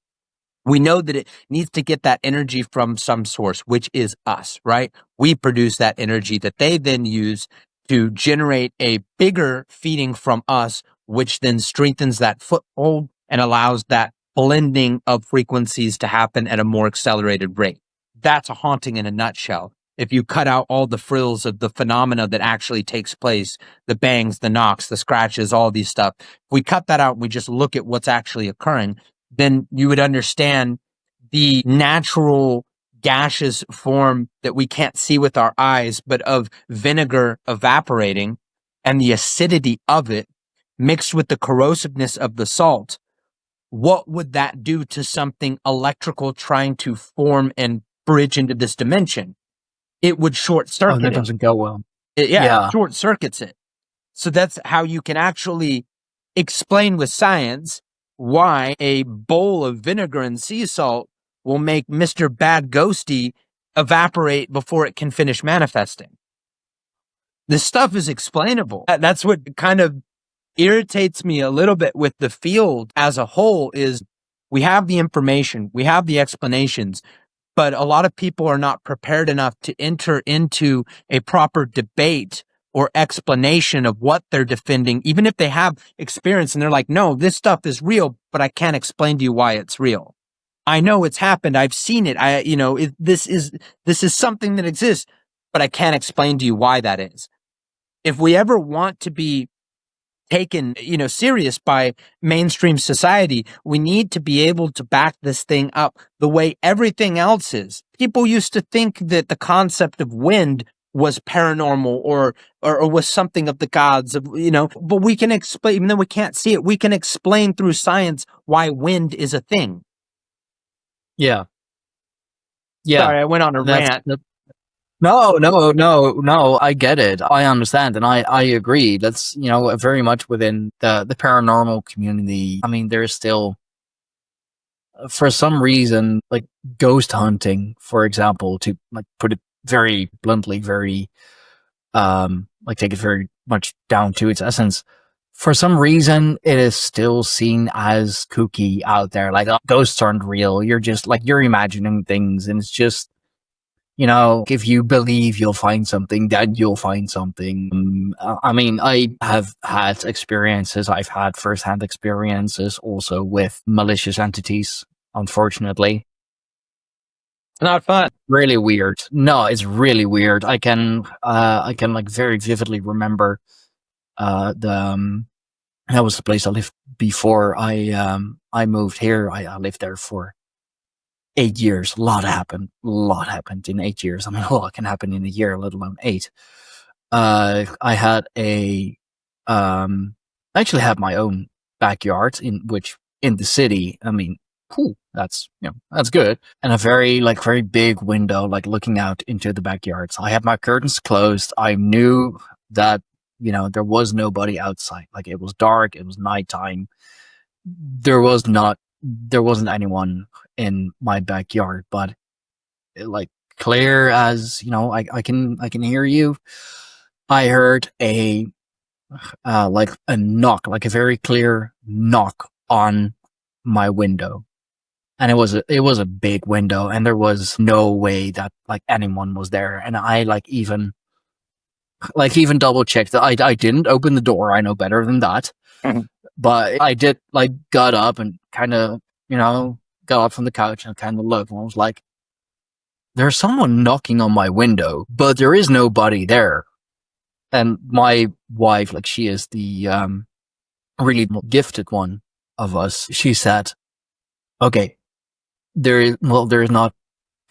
we know that it needs to get that energy from some source, which is us, right? We produce that energy that they then use to generate a bigger feeding from us, which then strengthens that foothold and allows that blending of frequencies to happen at a more accelerated rate. That's a haunting in a nutshell. If you cut out all the frills of the phenomena that actually takes place, the bangs, the knocks, the scratches, all these stuff, if we cut that out and we just look at what's actually occurring, then you would understand the natural gaseous form that we can't see with our eyes, but of vinegar evaporating and the acidity of it mixed with the corrosiveness of the salt. What would that do to something electrical trying to form and bridge into this dimension? It would short circuit. Oh, that doesn't go well. It short circuits it. So that's how you can actually explain with science why a bowl of vinegar and sea salt will make Mr. Bad Ghosty evaporate before it can finish manifesting. This stuff is explainable. That's what kind of irritates me a little bit with the field as a whole is we have the information, we have the explanations, but a lot of people are not prepared enough to enter into a proper debate or explanation of what they're defending, even if they have experience and they're like, no, this stuff is real, but I can't explain to you why it's real. I know it's happened. I've seen it. This is something that exists, but I can't explain to you why that is. If we ever want to be taken, serious by mainstream society, we need to be able to back this thing up the way everything else is. People used to think that the concept of wind was paranormal or was something of the gods but we can explain, even though we can't see it, we can explain through science why wind is a thing. Yeah. Sorry, I went on a rant. No. I get it. I understand, and I agree. That's very much within the paranormal community. I mean, there's still, for some reason, like ghost hunting, for example, to like put it very bluntly, very like take it very much down to its essence. For some reason, it is still seen as kooky out there. Like, ghosts aren't real. You're just like, you're imagining things, and it's just, if you believe you'll find something, then you'll find something. I mean, I have had experiences. I've had firsthand experiences also with malicious entities, unfortunately. It's not fun. Really weird. No, it's really weird. I can like very vividly remember the that was the place I lived before I moved here. I lived there for 8 years. A lot happened. A lot happened in 8 years. I mean, a lot can happen in a year, let alone 8. I had I actually had my own backyard in the city. I mean, cool. That's good. And a very big window, like looking out into the backyard. So I had my curtains closed. I knew that, there was nobody outside. Like, it was dark. It was nighttime. There wasn't anyone in my backyard, but like clear as, I can hear you. I heard like a knock, like a very clear knock on my window. And it was a big window, and there was no way that like anyone was there. And I even double checked that I didn't open the door. I know better than that. Mhm. But I did like got up and kind of, got up from the couch and kind of looked, and I was like, there's someone knocking on my window, but there is nobody there. And my wife, like, she is the really gifted one of us. She said, okay, there is not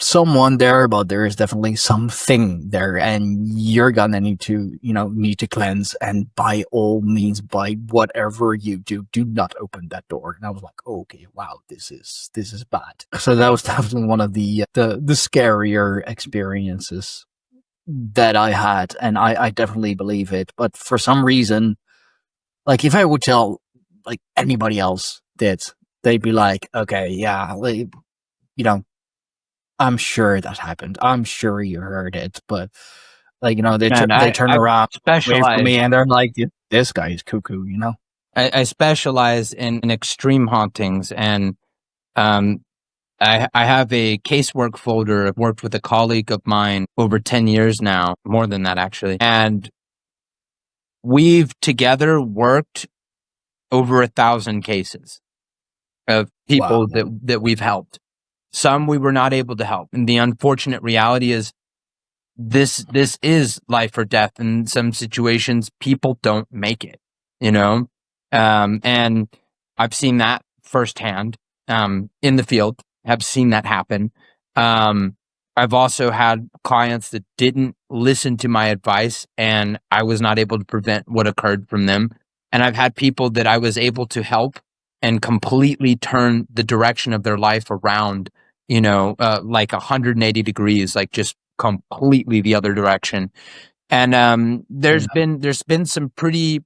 someone there, but there is definitely something there, and you're gonna need to cleanse, and by all means, by whatever you do not open that door. And I was like, okay, wow, this is bad. So that was definitely one of the scarier experiences that I had, and I definitely believe it. But for some reason, like, if I would tell like anybody else that, they'd be like, okay, yeah, like, I'm sure that happened. I'm sure you heard it, but like, they Man, they turn I around away from specialize. me, and they're like, this guy is cuckoo. I specialize in extreme hauntings, and um, I have a casework folder. I've worked with a colleague of mine over 10 years now, more than that actually, and we've together worked over 1,000 cases of people Wow. that we've helped. Some we were not able to help, and the unfortunate reality is this is life or death. In some situations, people don't make it. And I've seen that firsthand in the field. Have seen that happen. I've also had clients that didn't listen to my advice, and I was not able to prevent what occurred from them. And I've had people that I was able to help and completely turn the direction of their life around, like 180 degrees, like just completely the other direction. And there's been some pretty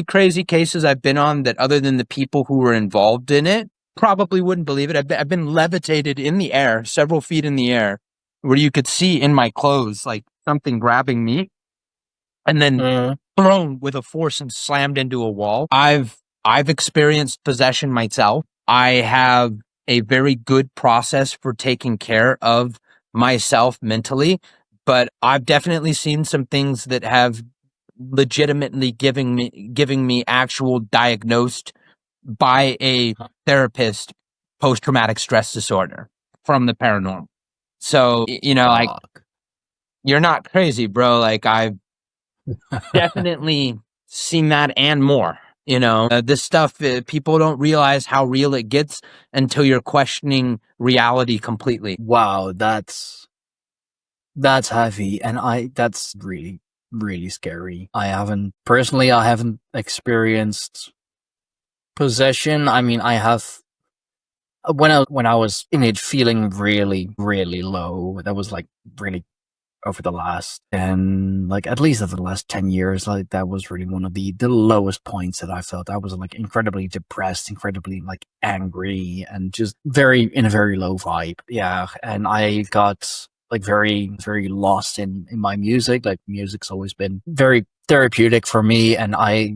crazy cases I've been on that, other than the people who were involved in it, probably wouldn't believe it. I've been levitated in the air, several feet in the air, where you could see in my clothes like something grabbing me, and then Mm. thrown with a force and slammed into a wall. I've experienced possession myself. I have a very good process for taking care of myself mentally, but I've definitely seen some things that have legitimately giving me actual diagnosed by a therapist post-traumatic stress disorder from the paranormal. So, like, Fuck. you're not crazy, bro. Like, I've definitely seen that and more. This stuff, people don't realize how real it gets until you're questioning reality completely. Wow, that's heavy, and that's really, really scary. I haven't experienced possession. I mean, I have, when I was in it, feeling really, really low. That was like really over the last 10, like at least over the last 10 years. Like that was really one of the lowest points that I felt. I was like incredibly depressed, incredibly like angry, and just in a very low vibe. Yeah. And I got like very lost in my music. Like music's always been very therapeutic for me, and I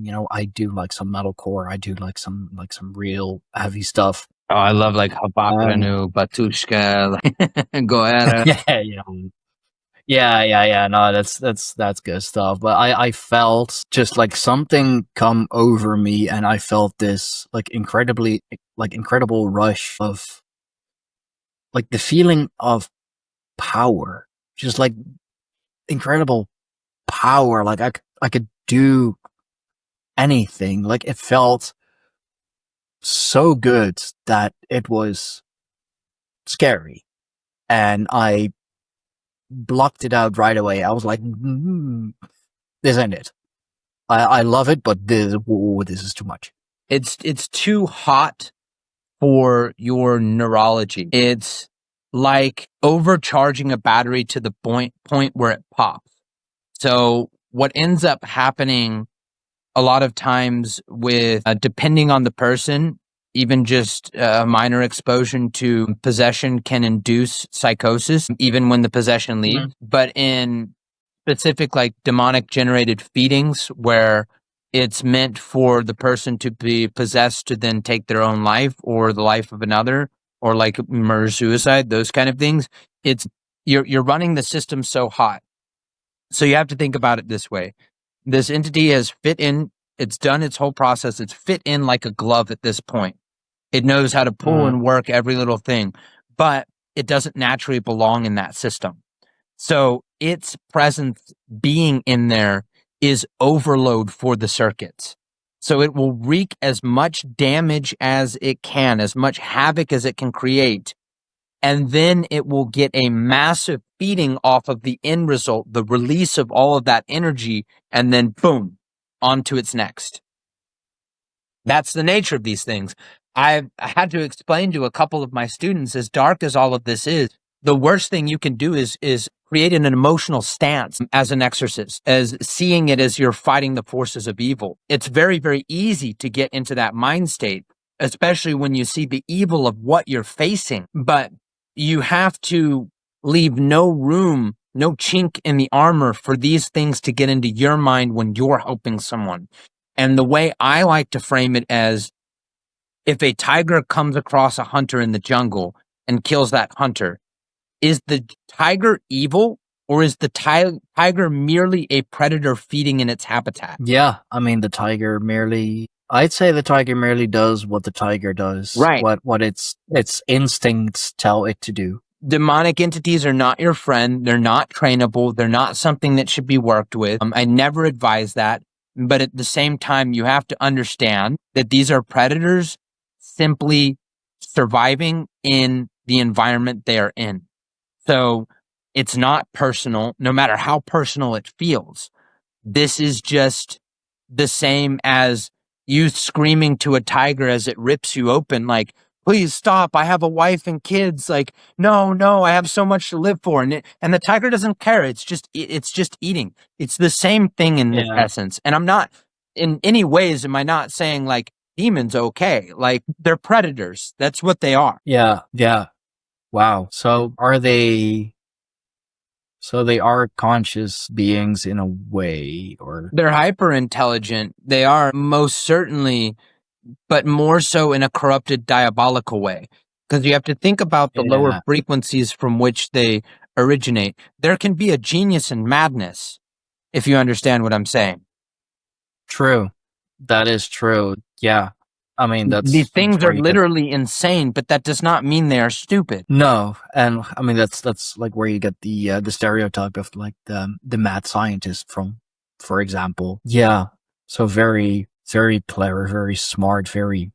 do like some metalcore. I do like some real heavy stuff. Oh, I love like Habakranu, Batushka, Goera. Yeah. No, that's good stuff. But I felt just like something come over me, and I felt this like incredible rush of like the feeling of power, just like incredible power. Like I could do anything. Like it felt so good that it was scary, and I blocked it out right away. I was like, this ain't it. I love it, but this is too much. It's too hot for your neurology. It's like overcharging a battery to the point where it pops. So what ends up happening a lot of times with depending on the person, even just a minor exposure to possession can induce psychosis, even when the possession leaves. But in specific, like demonic generated feedings, where it's meant for the person to be possessed to then take their own life or the life of another, or like murder suicide, those kind of things, you're running the system so hot. So you have to think about it this way. This entity has fit in, it's done its whole process, it's fit in like a glove at this point. It knows how to pull and work every little thing, but it doesn't naturally belong in that system. So its presence being in there is overload for the circuits. So it will wreak as much damage as it can, as much havoc as it can create. And then it will get a massive feeding off of the end result, the release of all of that energy, and then boom, on to its next. That's the nature of these things. I've had to explain to a couple of my students, as dark as all of this is, the worst thing you can do is create an emotional stance as an exorcist, as seeing it as you're fighting the forces of evil. It's very, very easy to get into that mind state, especially when you see the evil of what you're facing. But you have to leave no room, no chink in the armor for these things to get into your mind when you're helping someone. And the way I like to frame it as, if a tiger comes across a hunter in the jungle and kills that hunter, is the tiger evil, or is the tiger merely a predator feeding in its habitat? Yeah, I mean, I'd say the tiger merely does what the tiger does. Right. What its instincts tell it to do. Demonic entities are not your friend. They're not trainable. They're not something that should be worked with. I never advise that. But at the same time, you have to understand that these are predators simply surviving in the environment they are in. So it's not personal, no matter how personal it feels. This is just the same as you screaming to a tiger as it rips you open, like, please stop, I have a wife and kids. Like, no, I have so much to live for. And the tiger doesn't care. It's just eating. It's the same thing in this essence. And I'm not, in any ways, am I not saying like demons okay? Like, they're predators. That's what they are. Yeah. Wow. So they are conscious beings in a way, or they're hyper intelligent. They are most certainly, but more so in a corrupted, diabolical way. Because you have to think about the lower frequencies from which they originate. There can be a genius in madness, if you understand what I'm saying. True. That is true. Yeah. I mean, these things are literally insane, but that does not mean they are stupid. No, and I mean that's like where you get the stereotype of like the mad scientist from, for example. Yeah. So very, very clever, very smart, very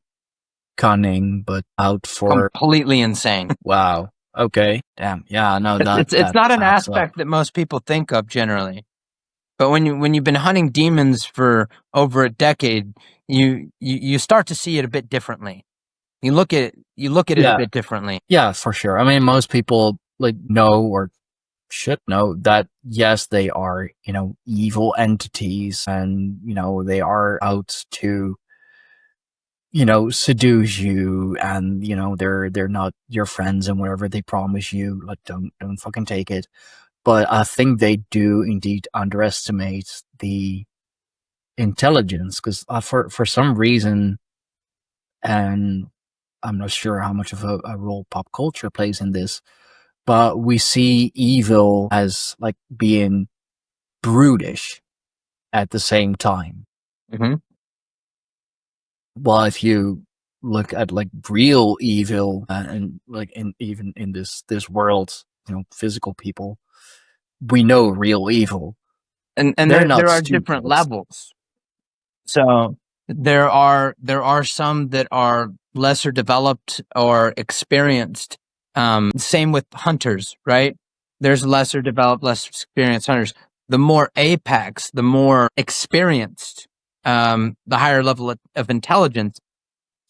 cunning, but out for completely insane. Wow. Okay. Damn. Yeah. No. It's not an aspect that most people think of generally. But when you've been hunting demons for over a decade, you start to see it a bit differently. You look at it a bit differently. Yeah, for sure. I mean, most people like know or should know that yes, they are, you know, evil entities, and you know they are out to, you know, seduce you, and you know they're not your friends, and whatever they promise you, like don't fucking take it. But I think they do indeed underestimate the intelligence, because for some reason, and I'm not sure how much of a role pop culture plays in this, but we see evil as like being brutish at the same time. Hmm. Well, if you look at like real evil, and like even in this world, you know, physical people, we know real evil. And They're there not are different stupid. levels. So there are some that are lesser developed or experienced. Same with hunters, right? There's lesser developed, less experienced hunters. The more apex, the more experienced, the higher level of intelligence.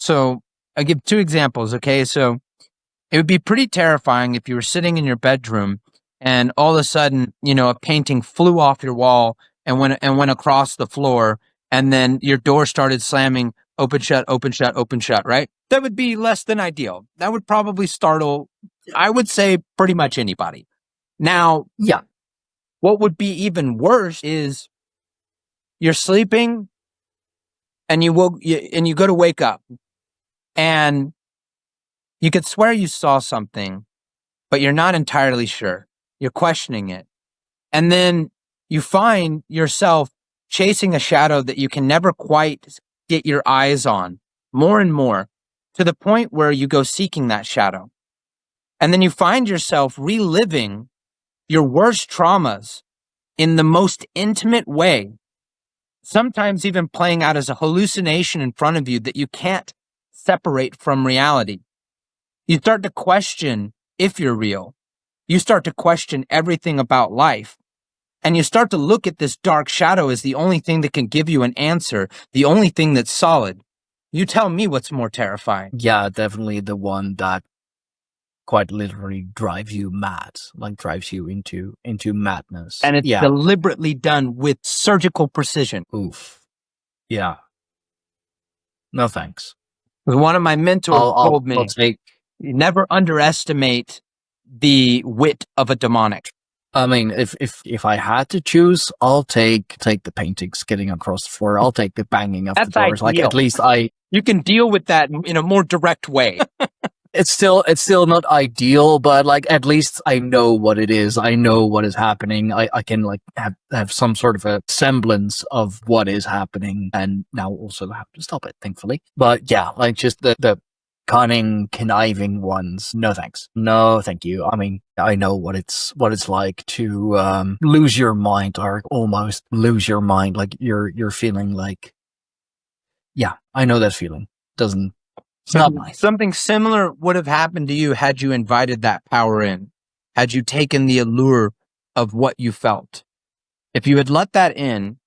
So I give two examples. Okay, so it would be pretty terrifying if you were sitting in your bedroom and all of a sudden, you know, a painting flew off your wall and went across the floor, and then your door started slamming, open, shut, open, shut, open, shut, right? That would be less than ideal. That would probably startle, I would say, pretty much anybody. Now, Yeah, what would be even worse is you're sleeping and you go to wake up, and you could swear you saw something, but you're not entirely sure. You're questioning it. And then you find yourself chasing a shadow that you can never quite get your eyes on, more and more, to the point where you go seeking that shadow. And then you find yourself reliving your worst traumas in the most intimate way, sometimes even playing out as a hallucination in front of you that you can't separate from reality. You start to question if you're real. You start to question everything about life. And you start to look at this dark shadow as the only thing that can give you an answer, the only thing that's solid. You tell me what's more terrifying. yeah, definitely the one that quite literally drives you mad, like drives you into madness. And it's Yeah, deliberately done with surgical precision. oof. Yeah, no thanks. One of my mentors told I'll me, take. you never underestimate the wit of a demonic. I mean, if I had to choose, I'll take the paintings getting across the floor. I'll take the banging of That's the doors. Like ideal. at least You can deal with that in a more direct way. it's still not ideal, but like at least I know what it is. I know what is happening. I can like have some sort of a semblance of what is happening, and now also have to stop it, thankfully. But yeah, like just the cunning, conniving ones. No thanks. No, thank you. I mean, I know what it's like to lose your mind, or almost lose your mind. Like you're feeling like, yeah, I know that feeling. Doesn't. It's not nice. Something similar would have happened to you had you invited that power in, had you taken the allure of what you felt. If you had let that in,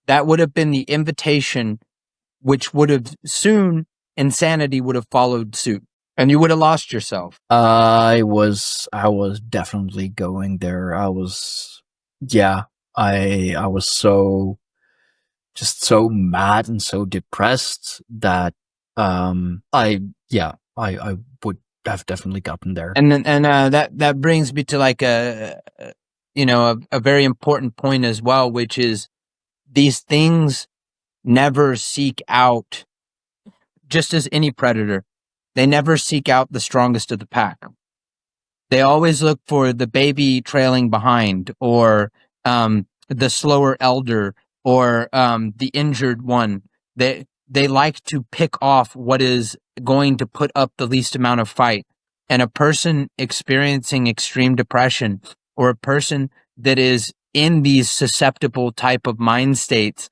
that would have been the invitation, which would have soon, insanity would have followed suit, and you would have lost yourself. I was definitely going there. I was so just so mad and so depressed that I would have definitely gotten there. And that brings me to like a very important point as well, which is these things never seek out, just as any predator, they never seek out the strongest of the pack. They always look for the baby trailing behind, or the slower elder, or the injured one. They like to pick off what is going to put up the least amount of fight. And a person experiencing extreme depression, or a person that is in these susceptible type of mind states,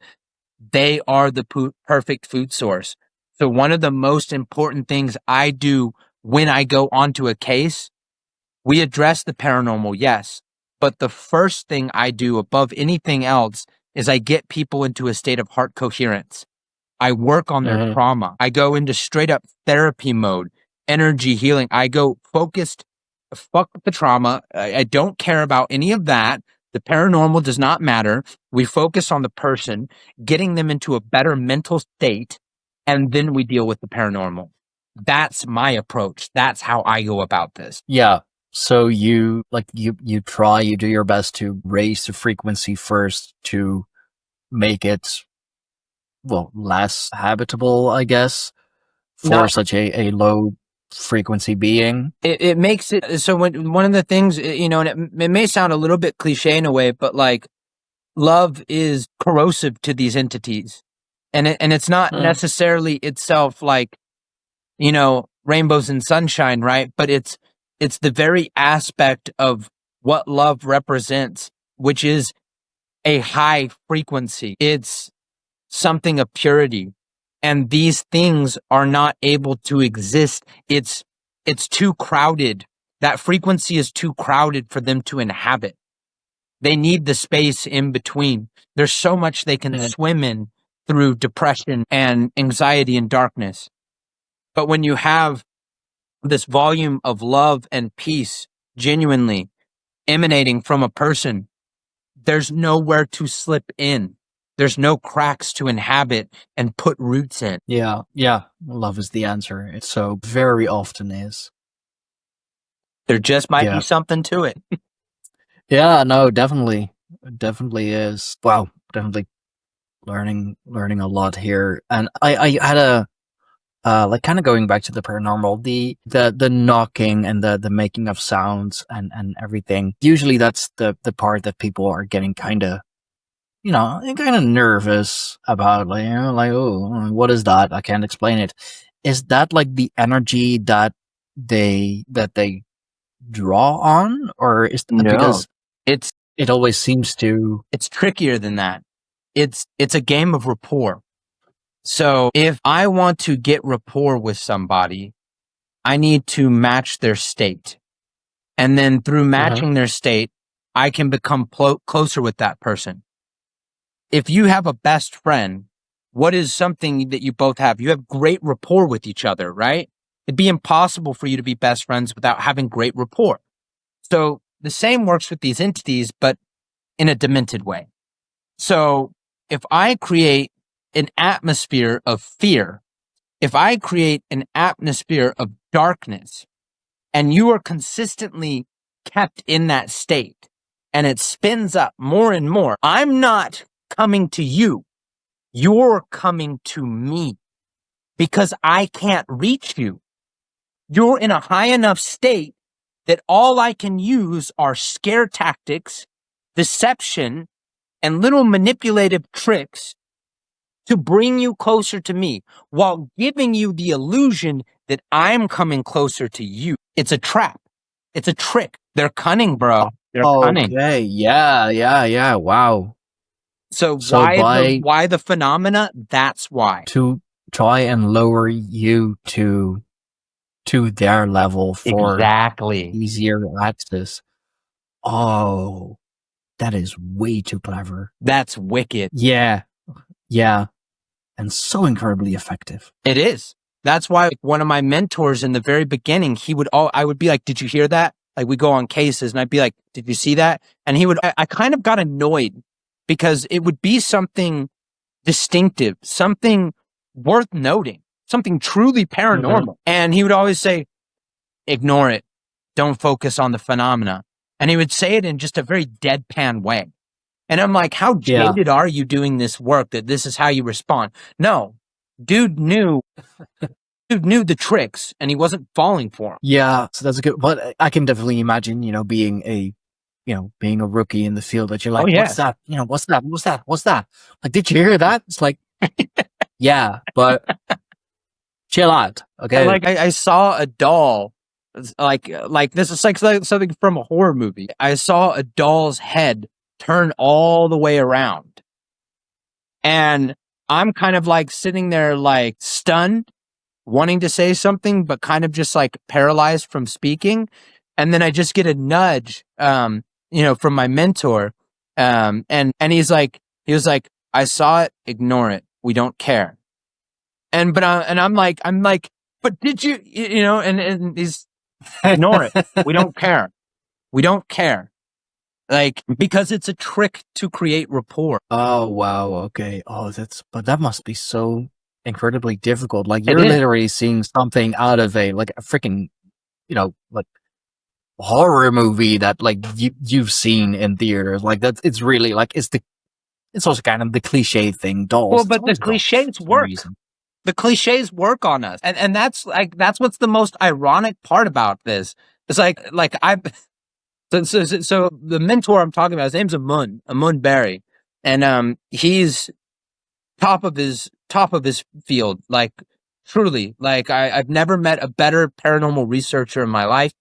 they are the perfect food source. So one of the most important things I do when I go onto a case, we address the paranormal, yes, but the first thing I do above anything else is I get people into a state of heart coherence. I work on their trauma. I go into straight up therapy mode, energy healing. I go focused fuck the trauma. I don't care about any of that. The paranormal does not matter. We focus on the person, getting them into a better mental state, and then we deal with the paranormal. That's my approach. That's how I go about this. Yeah. So you do your best to raise the frequency first to make it, well, less habitable, I guess, for No. such a low frequency being. It makes it so when one of the things, you know, and it may sound a little bit cliche in a way, but like love is corrosive to these entities, and it's not necessarily itself like, you know, rainbows and sunshine, right? But it's the very aspect of what love represents, which is a high frequency. It's something of purity. And these things are not able to exist. It's too crowded. That frequency is too crowded for them to inhabit. They need the space in between. There's so much they can swim in through depression and anxiety and darkness. But when you have this volume of love and peace genuinely emanating from a person, there's nowhere to slip in. There's no cracks to inhabit and put roots in. Yeah. Love is the answer. It so very often is. There just might be something to it. Yeah, no, definitely is. Wow, definitely learning a lot here. And I had a like kind of going back to the paranormal, the knocking and the making of sounds and everything. Usually that's the part that people are getting kind of, you know, kind of nervous about, like, you know, like, oh, what is that? I can't explain it. Is that like the energy that they draw on, or is that because it always seems to? It's trickier than that. It's a game of rapport. So if I want to get rapport with somebody, I need to match their state. And then through matching their state, I can become closer with that person. If you have a best friend, what is something that you both have? You have great rapport with each other, right? It'd be impossible for you to be best friends without having great rapport. So the same works with these entities, but in a demented way. So if I create an atmosphere of fear, if I create an atmosphere of darkness, and you are consistently kept in that state, and it spins up more and more, I'm not coming to you. You're coming to me because I can't reach you. You're in a high enough state that all I can use are scare tactics, deception, and little manipulative tricks to bring you closer to me while giving you the illusion that I'm coming closer to you. It's a trap. It's a trick. They're cunning, bro. They're cunning. Okay, yeah. Wow. So why the phenomena? That's why. To try and lower you to their level for exactly easier access. Oh, that is way too clever. That's wicked. Yeah. And so incredibly effective. It is. That's why one of my mentors in the very beginning, I would be like, did you hear that? Like, we go on cases and I'd be like, did you see that? And I kind of got annoyed because it would be something distinctive, something worth noting, something truly paranormal. And he would always say, ignore it. Don't focus on the phenomena. And he would say it in just a very deadpan way. And I'm like, how jaded are you doing this work that this is how you respond? No, dude knew the tricks and he wasn't falling for them. Yeah, so that's a good, but I can definitely imagine, being a rookie in the field that you're like, what's that? What's that? Like, did you hear that? It's like, yeah, but chill out. Okay. Like I saw a doll, like this is like something from a horror movie. I saw a doll's head turn all the way around. And I'm kind of like sitting there like stunned, wanting to say something, but kind of just like paralyzed from speaking. And then I just get a nudge, from my mentor. And he was like, I saw it, ignore it. We don't care. And I'm like, but did you, and he's Ignore it. We don't care. We don't care. Like, because it's a trick to create rapport. Oh wow, okay. Oh, but that must be so incredibly difficult. Like It you're is. literally seeing something out of a freaking, like horror movie that like you've seen in theaters. Like that's it's really like it's also kind of the cliche thing. Dolls. Well, It's but the always dolls cliches for some work. reason. The cliches work on us. And that's what's the most ironic part about this. It's like so the mentor I'm talking about, his name's Amun Berry. And he's top of his field. Like truly. Like I've never met a better paranormal researcher in my life.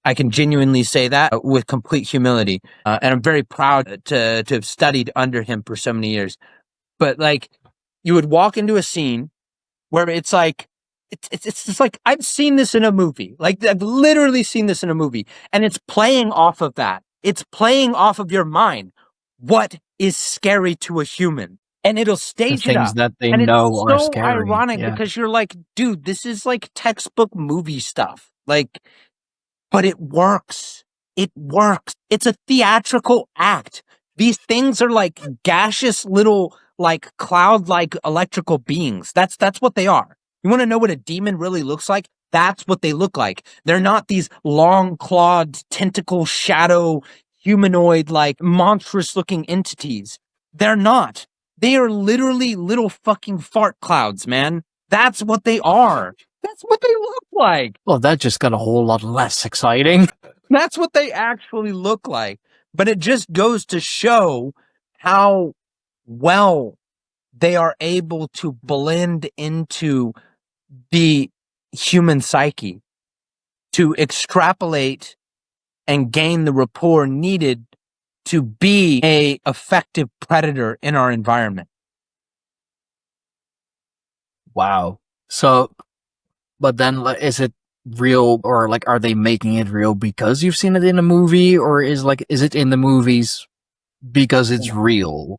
I can genuinely say that with complete humility. And I'm very proud to have studied under him for so many years. But like you would walk into a scene where it's like, it's just like, I've seen this in a movie. Like I've literally seen this in a movie, and it's playing off of that. It's playing off of your mind. What is scary to a human? And it'll The stage it things up. that they And know it's are so scary. ironic Yeah. because you're like, dude, this is like textbook movie stuff. Like, but it works. It works. It's a theatrical act. These things are like gaseous little, like cloud-like electrical beings. That's what they are. You want to know what a demon really looks like? That's what they look like. They're not these long-clawed, tentacle, shadow, humanoid, like monstrous-looking entities. They're not. They are literally little fucking fart clouds, man. That's what they are. That's what they look like. Well, that just got a whole lot less exciting. That's what they actually look like. But it just goes to show how well they are able to blend into the human psyche, to extrapolate and gain the rapport needed to be a effective predator in our environment. Wow. So, but then like, is it real, or like are they making it real because you've seen it in a movie, or is it in the movies because it's real,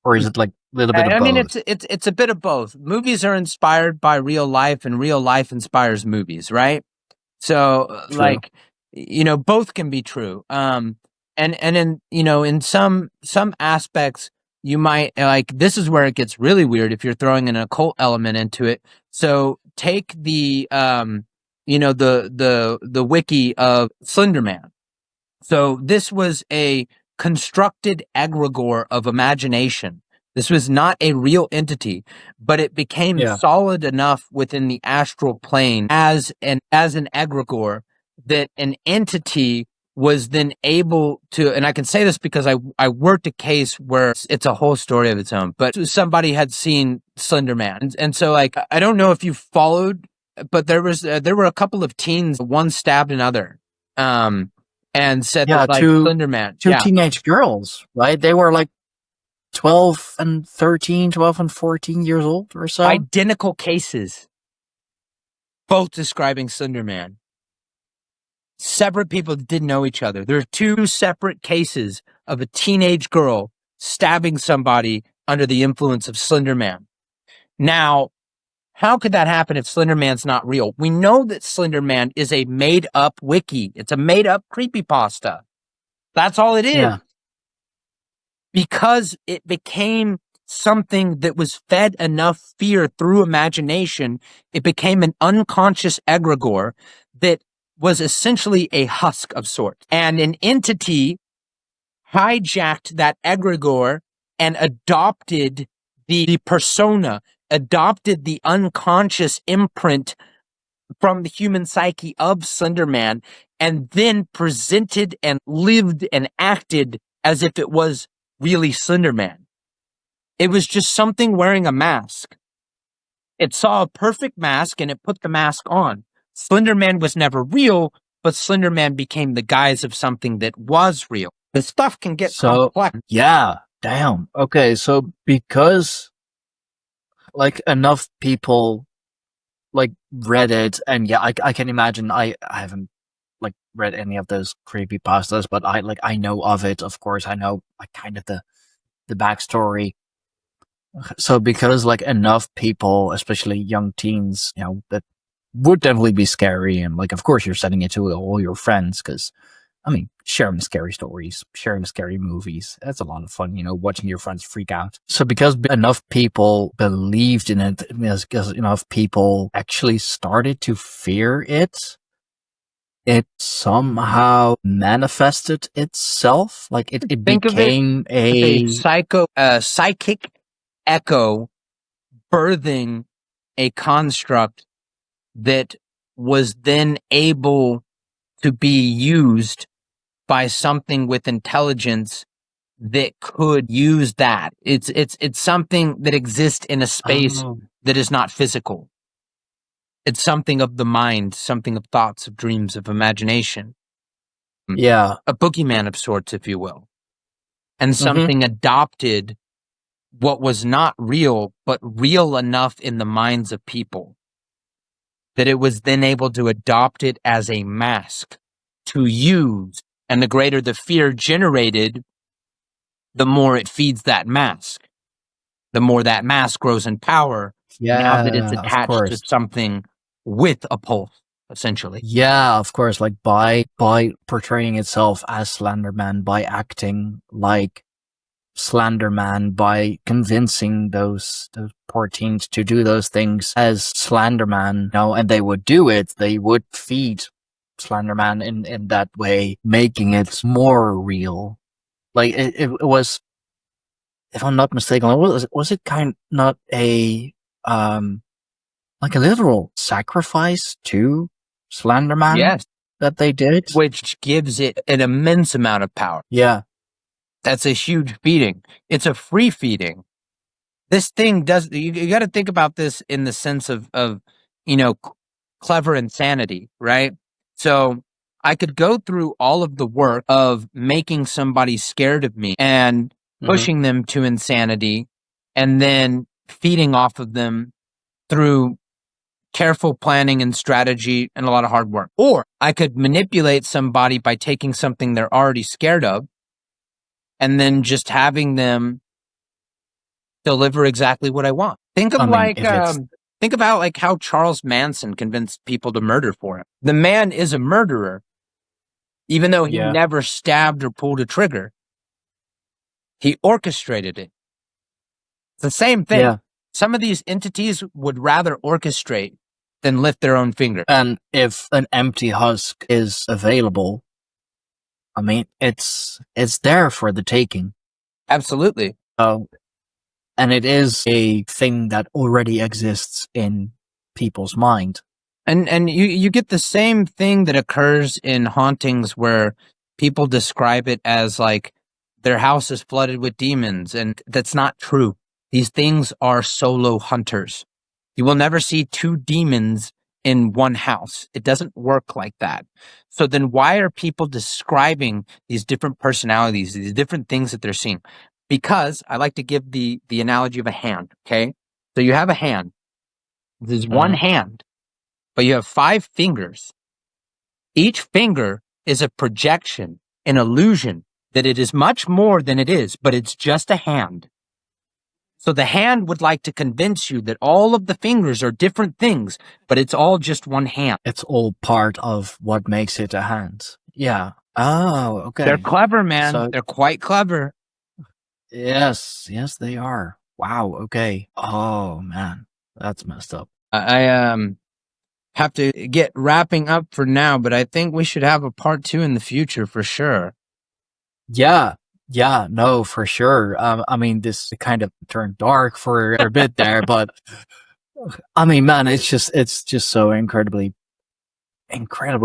or is it like a little bit of I both? mean, it's a bit of both. Movies are inspired by real life, and real life inspires movies, right? So, True. like, both can be true. And in in some aspects, you might like, this is where it gets really weird if you're throwing an occult element into it. So take the the wiki of Slender Man. So this was a constructed egregore of imagination. This was not a real entity, but it became Yeah. solid enough within the astral plane as an egregore that an entity was then able to, and I can say this because I worked a case where it's a whole story of its own, but somebody had seen Slender Man. And so like, I don't know if you followed, but there were a couple of teens, one stabbed another, and said Yeah, that like Slender Man. two Yeah. teenage girls, right? They were like 12 and 14 years old or so. Identical cases, both describing Slender Man. Separate people that didn't know each other. There are two separate cases of a teenage girl stabbing somebody under the influence of Slender Man. Now, how could that happen if Slender Man's not real? We know that Slender Man is a made-up wiki. It's a made-up creepypasta. That's all it is. Yeah. Because it became something that was fed enough fear through imagination, it became an unconscious egregore that was essentially a husk of sorts. And an entity hijacked that egregore and adopted the persona, adopted the unconscious imprint from the human psyche of Slender Man, and then presented and lived and acted as if it was really Slender Man. It was just something wearing a mask. It saw a perfect mask and it put the mask on. Slender Man was never real, but Slender Man became the guise of something that was real. The stuff can get complex. Yeah, damn. Okay, so because like enough people like read it, and yeah, I can imagine. I haven't like read any of those creepypastas, but I know of it. Of course, I know like kind of the backstory. So because like enough people, especially young teens, that would definitely be scary. And like, of course, you're sending it to all your friends because, I mean, sharing scary stories, sharing scary movies. That's a lot of fun, watching your friends freak out. So because enough people believed in it, because enough people actually started to fear it, it somehow manifested itself. Like it Think of it became a psychic echo birthing a construct that was then able to be used by something with intelligence that could use that. It's something that exists in a space Oh, that is not physical. It's something of the mind, something of thoughts, of dreams, of imagination, yeah. a boogeyman of sorts, if you will. And Mm-hmm. something adopted what was not real, but real enough in the minds of people that it was then able to adopt it as a mask to use. And the greater the fear generated, the more it feeds that mask. The more that mask grows in power now that it's Yeah, of attached to course. something with a pulse, essentially. Yeah, of course. Like by portraying itself as Slenderman, by acting like Slenderman, by convincing those poor teens to do those things as Slenderman, and they would do it. They would feed Slenderman in that way, making it more real. Like it was, if I'm not mistaken, was it not a like a literal sacrifice to Slenderman Yes, that they did? which gives it an immense amount of power. Yeah. That's a huge feeding. It's a free feeding. This thing does, you got to think about this in the sense of clever insanity, right? So I could go through all of the work of making somebody scared of me and pushing them to insanity and then feeding off of them through careful planning and strategy and a lot of hard work. Or I could manipulate somebody by taking something they're already scared of and then just having them deliver exactly what I want. Think of think about like how Charles Manson convinced people to murder for him. The man is a murderer, even though he Yeah. never stabbed or pulled a trigger. He orchestrated it. It's the same thing. Yeah. Some of these entities would rather orchestrate than lift their own finger. And if an empty husk is available, I mean, it's there for the taking. Absolutely. And it is a thing that already exists in people's mind. And you get the same thing that occurs in hauntings where people describe it as like their house is flooded with demons, and that's not true. These things are solo hunters. You will never see two demons in one house. It doesn't work like that. So then why are people describing these different personalities, these different things that they're seeing? Because I like to give the analogy of a hand, okay? So you have a hand. There's one hand, but you have 5 fingers. Each finger is a projection, an illusion that it is much more than it is, but it's just a hand. So the hand would like to convince you that all of the fingers are different things, but it's all just one hand. It's all part of what makes it a hand. Yeah. Oh, okay. They're clever, man. So- They're quite clever. Yes, they are. Wow, okay. Oh, man. That's messed up. I have to get wrapping up for now, but I think we should have a part 2 in the future for sure. Yeah, no, for sure. I mean, this kind of turned dark for a bit there, but I mean, man, it's just so incredibly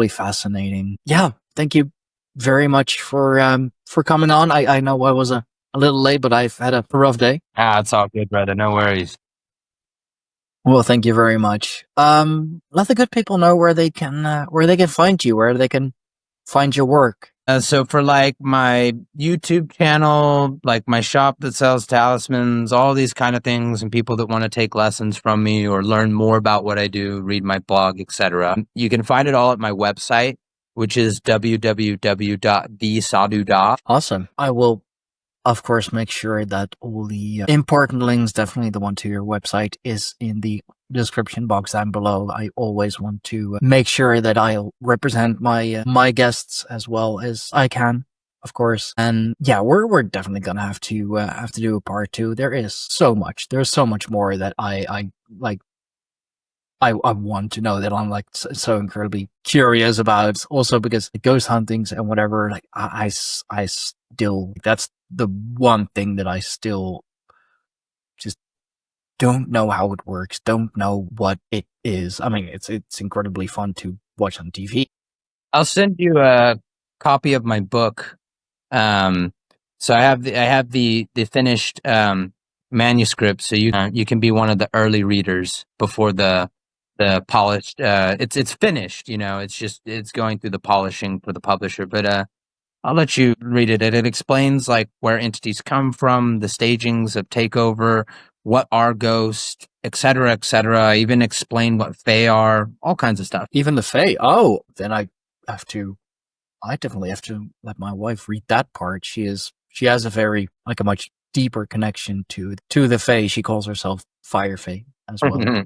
fascinating. Yeah, thank you very much for coming on. I know I was a little late, but I've had a rough day. It's all good, brother. No worries. Well, thank you very much. Let the good people know where they can find you, where they can find your work. So for like my YouTube channel, like my shop that sells talismans, all these kind of things, and people that want to take lessons from me or learn more about what I do, read my blog, etc. You can find it all at my website, which is www.thesadhu.com. Awesome. I will, of course, make sure that all the important links, definitely the one to your website, is in the description box down below. I always want to make sure that I'll represent my guests as well as I can, of course. And yeah, we're definitely gonna have to do a part 2. There's so much more that I like. I want to know, that I'm like so incredibly curious about. Also because ghost huntings and whatever, like I still, that's the one thing that I still just don't know how it works, don't know what it is. I mean, it's incredibly fun to watch on TV. I'll send you a copy of my book. So I have the finished manuscript, so you can be one of the early readers before the polished. It's finished, it's going through the polishing for the publisher, but I'll let you read it. It explains like where entities come from, the stagings of takeover, what are ghosts, etc., etc. I even explain what Fae are, all kinds of stuff. Even the Fae. Oh, then I definitely have to let my wife read that part. She has a much deeper connection to the Fae. She calls herself Fire Fae as well.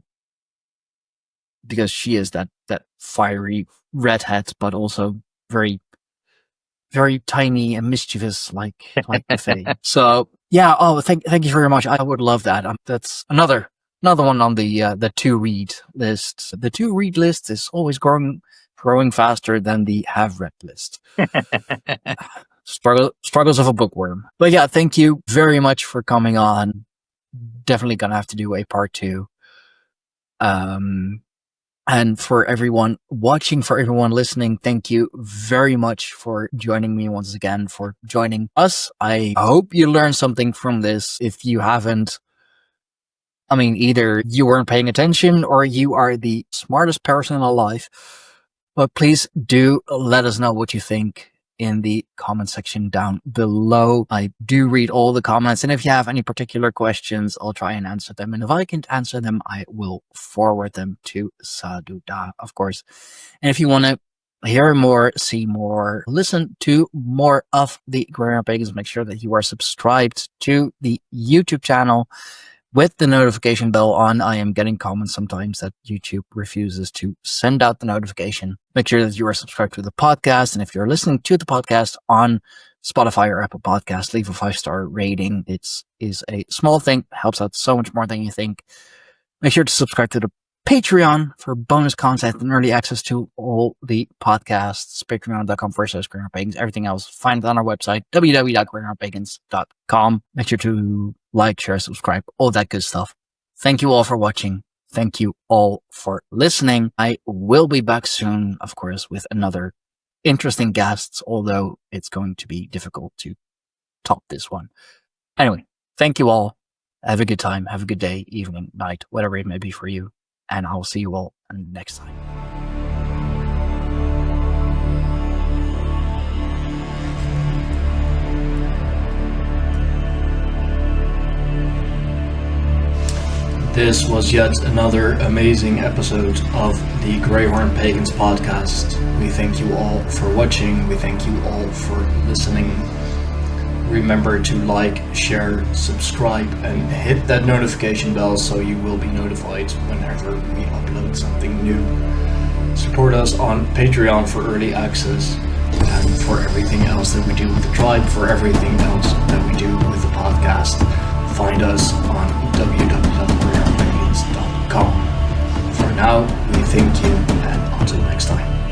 Because she is that fiery redhead, but also very, very tiny and mischievous, like the Fae. So yeah. Oh, thank you very much. I would love that. That's another one on the to read list. The to read list is always growing faster than the have read list. Struggles of a bookworm. But yeah, thank you very much for coming on. Definitely gonna have to do a part 2. And for everyone watching, for everyone listening, thank you very much for joining me once again, for joining us. I hope you learned something from this. If you haven't, I mean, either you weren't paying attention or you are the smartest person alive. But please do let us know what you think in the comment section down below. I do read all the comments, and if you have any particular questions, I'll try and answer them. And if I can't answer them, I will forward them to Saduda, of course. And if you want to hear more, see more, listen to more of the Greyhound Pagans, make sure that you are subscribed to the YouTube channel with the notification bell on. I am getting comments sometimes that YouTube refuses to send out the notification. Make sure that you are subscribed to the podcast. And if you're listening to the podcast on Spotify or Apple Podcasts, leave a 5-star rating. It is a small thing, helps out so much more than you think. Make sure to subscribe to the Patreon for bonus content and early access to all the podcasts. Patreon.com/GreyhoundPagans. Everything else, find it on our website, www.greyhoundpagans.com. Make sure to like, share, subscribe, all that good stuff. Thank you all for watching. Thank you all for listening. I will be back soon, of course, with another interesting guests, although it's going to be difficult to top this one. Anyway, thank you all. Have a good time. Have a good day, evening, night, whatever it may be for you. And I'll see you all next time. This was yet another amazing episode of the Greyhound Pagans podcast. We thank you all for watching. We thank you all for listening. Remember to like, share, subscribe, and hit that notification bell so you will be notified whenever we upload something new. Support us on Patreon for early access and for everything else that we do with the tribe, for everything else that we do with the podcast. Find us on www.greyhoundpagans.com. For now, we thank you, and until next time.